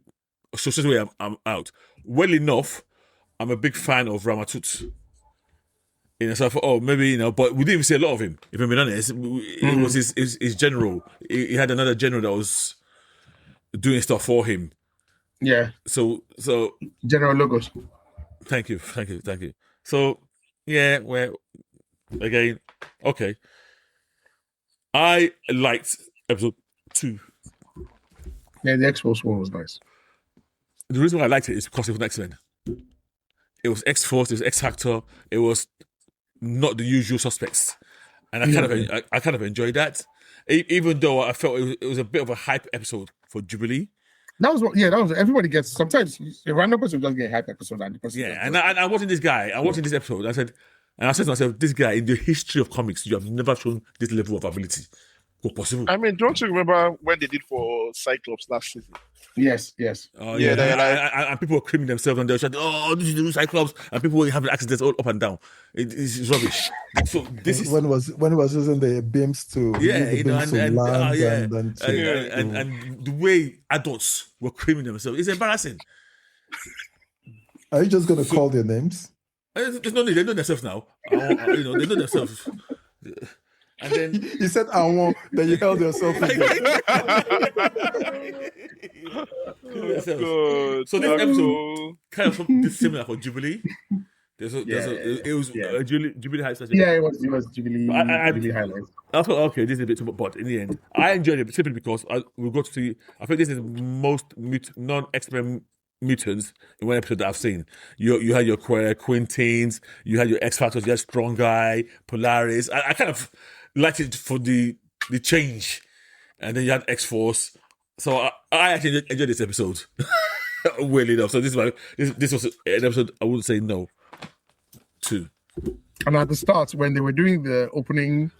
so straight away I'm out. Well enough, I'm a big fan of Ramatut. So I thought, maybe, but we didn't even see a lot of him, if I'm being honest. It was his general. He had another general that was doing stuff for him. Yeah. So General Logos. Thank you. So, yeah, well, again, okay. I liked episode 2. Yeah, the X-Force one was nice. The reason why I liked it is because it was X-Men. It was X-Force, it was X-Factor, it was not the usual suspects. And I kind of enjoyed that. Even though I felt it was a bit of a hype episode for Jubilee. That was everybody gets, sometimes a random person just get a hype episode. And I'm watching this guy, this episode, I said to myself, this guy, in the history of comics, you have never shown this level of ability. Possible. I mean, don't you remember when they did for Cyclops last season? Yes. Oh, yeah. And people were creaming themselves and they were saying, this is the new Cyclops, and people were having accidents all up and down. It's rubbish. So this is when it was using the beams to and the way adults were creaming themselves, it's embarrassing. Are you just going to call their names? There's no need. They know themselves now. They know themselves. And then he said, "I want." Then you held yourself. Good. So this episode kind of similar for Jubilee. It was Jubilee highlights. Yeah, it was Jubilee. Jubilee highlights. I thought, okay, this is a bit too much, but in the end, I enjoyed it simply because we got to see. I think this is the most non-X-Men mutants in one episode that I've seen. You had your Quinteens, you had your X-Factors, you had Strong Guy, Polaris. I kind of liked it for the change, and then you had X-Force. So I actually enjoyed this episode. Well enough. So this was an episode I wouldn't say no to. And at the start, when they were doing the opening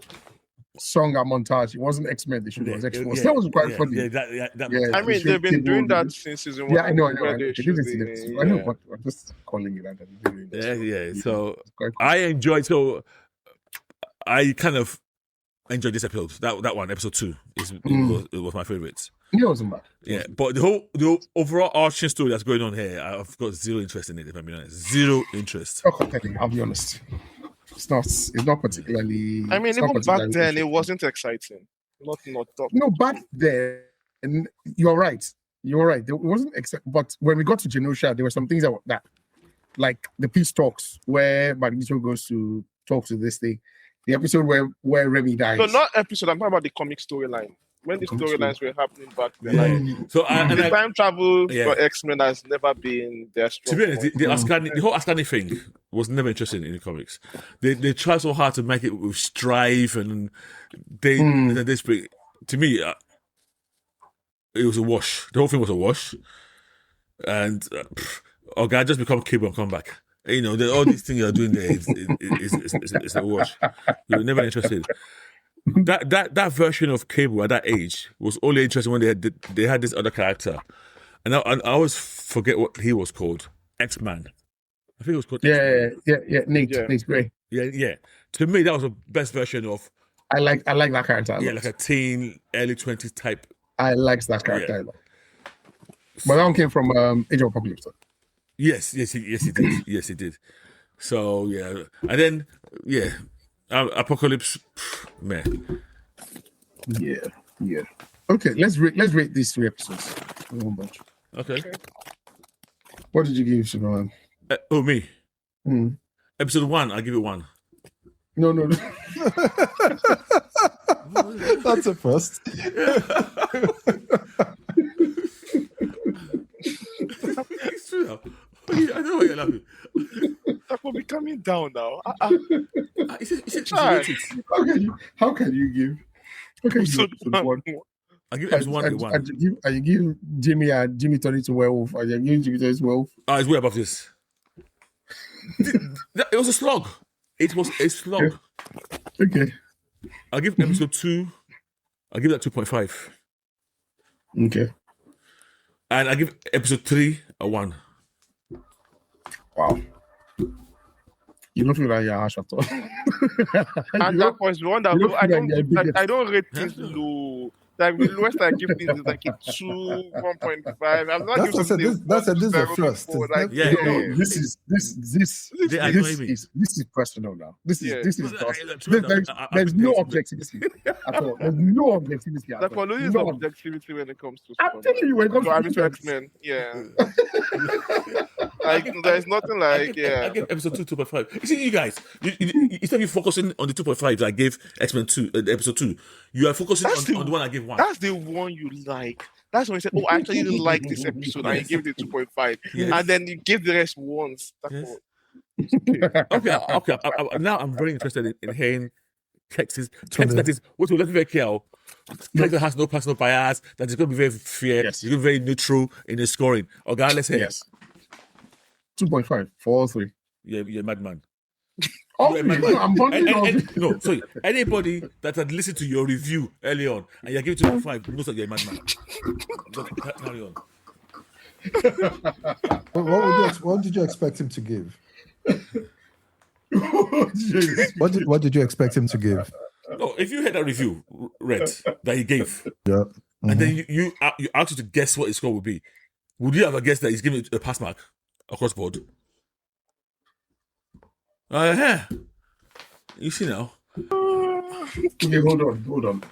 song and montage, it wasn't X-Men. It was X-Force. That was quite funny. I mean, they've been doing that since season 1. Yeah, I know. I know, but I'm just calling it that. Yeah. So I enjoyed. So I kind of enjoyed this episode. That one, episode 2, it was my favorite. It wasn't bad. Yeah, but the overall arching story that's going on here, I've got zero interest in it. If I'm being honest, zero interest. I'll be honest. It's not particularly. I mean, even back then, it wasn't exciting. No, back then, you're right. It wasn't exciting. But when we got to Genosha, there were some things that like the peace talks where Magneto goes to talk to this thing. The episode where Remy dies. No, not episode. I'm talking about the comic storyline. when the storylines were happening back then. Yeah. Like, So the time travel Yeah. for X-Men has never been their to strong be honest, point. the whole Ascani thing was never interesting in the comics. They tried so hard to make it with strife and they speak. To me, it was a wash. The whole thing was a wash, and okay, just become Cable and come back. You know, all these things you're doing there is a wash. You're never interested. That version of Cable at that age was only interesting when they had this other character, and I always forget what he was called. X-Man. I think it was called. Yeah. Nate, Yeah. Nate's great. Yeah. To me, that was the best version of I like that character. like a teen, early 20s type. I like that character. a lot. But that one came from Age of Apocalypse. Yes, he did. Yes, he did. So yeah, and then Apocalypse, man. Yeah. Okay, let's rate these 3 episodes. One bunch. Okay. What did you give Superman? Me. Mm. Episode 1, I'll give it 1. No. That's a first. It's true now. I know why you're laughing. That will be coming down now. He said Try. How can you give Episode episode 1? I'll give episode 1 a 1. And you give Jimmy turning to werewolf, and you give Jimmy turning to werewolf. It's way above this. It was a slog. It was a slog. Okay. I'll give episode 2. I'll give that 2.5. Okay. And I give episode 3 a 1. Wow. You don't feel like you're harsh at all. And that was the one that you don't I feel like don't they're I don't rate things low. Like the lowest I give things is like a 2, 1.5. I'm not That's giving this is the 0.4, first. like, Yeah. No, this is personal now. This is there's no objectivity at all. There's no objectivity at Like, all. well, there is No. objectivity when it comes to I'm telling you, when it comes So I'm to into X-Men. Yeah. Like, there's nothing like, I gave episode 2 2.5. You see, you guys, instead of you focusing on the 2.5 that I gave X-Men 2, episode 2, you are focusing on the one I gave 1. That's the one you like. That's when you said, "Oh, I actually didn't like this episode," and you gave it a 2.5, Yes. and then you gave the rest once. That's Yes. all. Okay. Now I'm very interested in hearing Texas that is what will let me very clear. Texas has no personal bias. That is going to be very fair. Yes. It's going to be very neutral in the scoring. Okay, let's say Yes. 2.5 for all 3. you're a madman. Oh, You're a madman. I'm bonding No, sorry. Anybody that had listened to your review early on and you're giving 2.5 knows that you're a madman. Carry on. What did you expect him to give? What did you expect him to give? No, if you had that review read that he gave, Yeah. and then you asked you to guess what his score would be, would you have a guess that he's giving it a pass mark across board? You see now. Okay, hold on.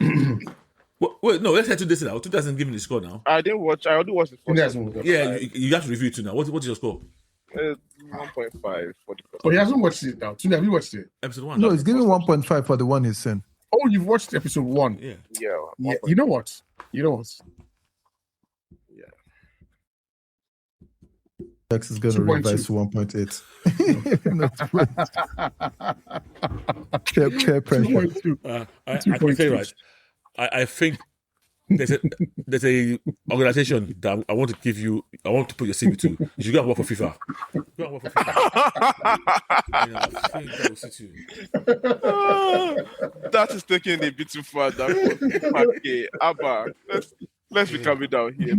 Wait, no, let's head to this now. 2 doesn't give me the score now. I didn't watch. I only watched the first. Yes, one. Yeah, you have to review it too now. What's your score? 1.5 for the first. Oh, he hasn't watched it now. Tune, have you watched it? Episode 1. No, he's giving 1.5 for the one he's seen. Oh, you've watched episode 1. Yeah. Yeah. Yeah. You know what? X is going to 2.2. revise to 1.8. Peer pressure. 2.2. I can say right. I think there's a organization that I want to give you. I want to put your CV to. You should go and work for FIFA. Go and work for FIFA. I think that will suit you. That is taking it a bit too far. Okay, Abba, let's be coming down here.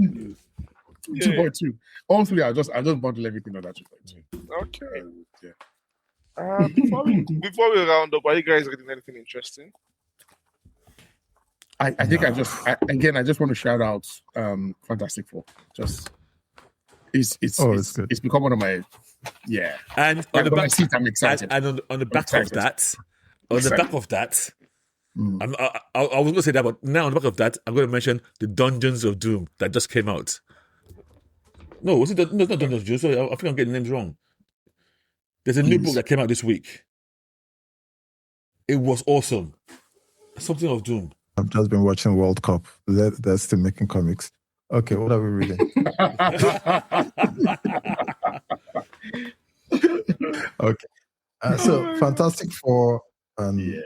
2.2. All 3, I just bundle everything on that 2.2. Okay. Yeah. Before we round up, are you guys reading anything interesting? I think I just want to shout out Fantastic Four. Just it's good. It's become one of my And on the when I back, see it, I'm excited. and on the back of that, I was going to say that, but now on the back of that, I'm going to mention the Dungeons of Doom that just came out. No, was it? No, it's not Dungeons of Doom. Sorry, I think I'm getting the names wrong. There's a new book that came out this week. It was awesome. Something of Doom. I've just been watching World Cup. They're still making comics. Okay, what are we reading? Okay. So Fantastic Four and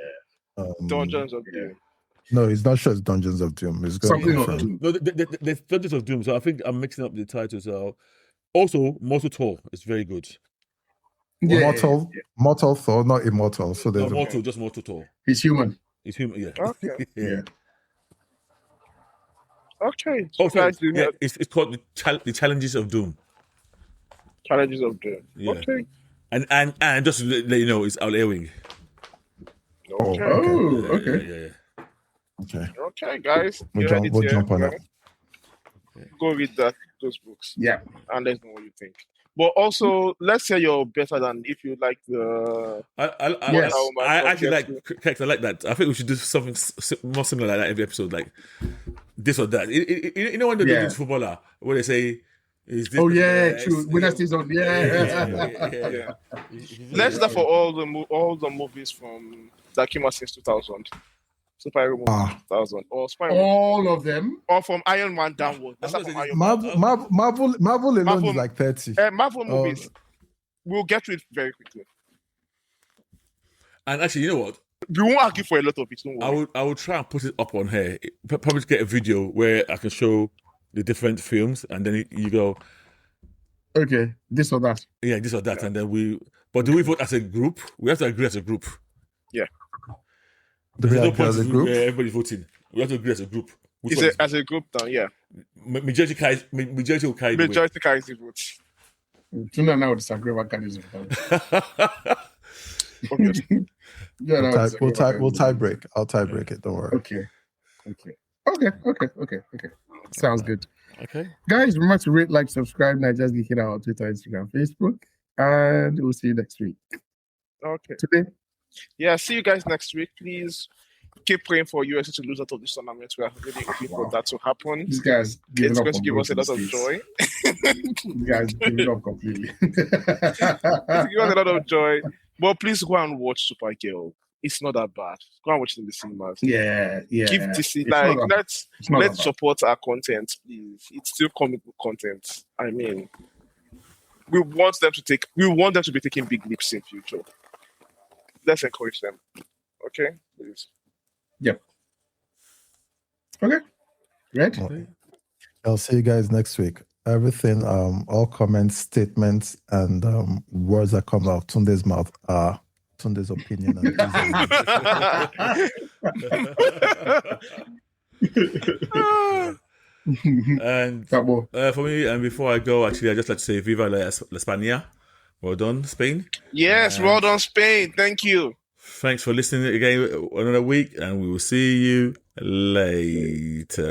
Dungeons of Doom. no, it's not just Dungeons of Doom. It's got Something of different. Doom. No, there's Dungeons of Doom. So I think I'm mixing up the titles. Also, Mortal Thor is very good. Mortal Thor, not immortal. So there's No, just Mortal Thor. He's human. He's human. Yeah. Okay. Yeah. Okay. So Also, guys, yeah, it's called the Challenges of Doom. Challenges of Doom. Yeah. Okay. And just to let you know, it's Al Ewing. Okay. Oh, okay. Yeah. okay. Okay, guys. We'll jump on it. Go read those books. Yeah. And let us know what you think. But also, let's say you're better than if you like the. I actually like correct. I like that. I think we should do something more similar like that every episode, like this or that. You know when they do this footballer where they say, "Is this?" Oh yeah, true. Winner stays on. Yeah. Let's do that for all the movies from that came out since 2000. Superhero movies 2000 or Spider-Man. All of them. Or from Iron Man downwards. That's from Iron Man. Marvel alone is like 30. Marvel movies. We'll get to it very quickly. And actually, you know what? We won't argue for a lot of it. Don't worry. I will try and put it up on here. Probably get a video where I can show the different films, and then you go, okay, this or that. Yeah, this or that, and then But do we vote as a group? We have to agree as a group. Yeah. Do we agree as a group? Everybody's voting. We have to agree as a group. As a group, then yeah. Majority will carry the Majority carries the votes. Tuna now disagree about candidates. We'll tie break. I'll tie break it. Don't worry. Okay. Sounds good. Okay. Guys, remember to rate, like, subscribe, Nigeria's Geeking Out on Twitter, Instagram, Facebook. And we'll see you next week. Okay. Today. Yeah, see you guys next week. Please keep praying for USA to lose out of this tournament. We are really hoping for that to happen. This guy's it's going to give us a lot of joy. This guy's giving up completely. It's give us a lot of joy. But please go and watch Supergirl. It's not that bad. Go and watch it in the cinemas. Yeah. Give DC let's support our content, please. It's still comic book content. I mean, we want them to be taking big leaps in future. Let's encourage them. Okay? Please. Yep. Okay. Right? Okay. I'll see you guys next week. Everything, all comments, statements, and words that come out Tunde's mouth are Tunde's opinion. And for me, and before I go, actually, I just like to say Viva la España. Well done, Spain. Yes, well done, Spain. Thank you. Thanks for listening again, 1 another week, and we will see you later.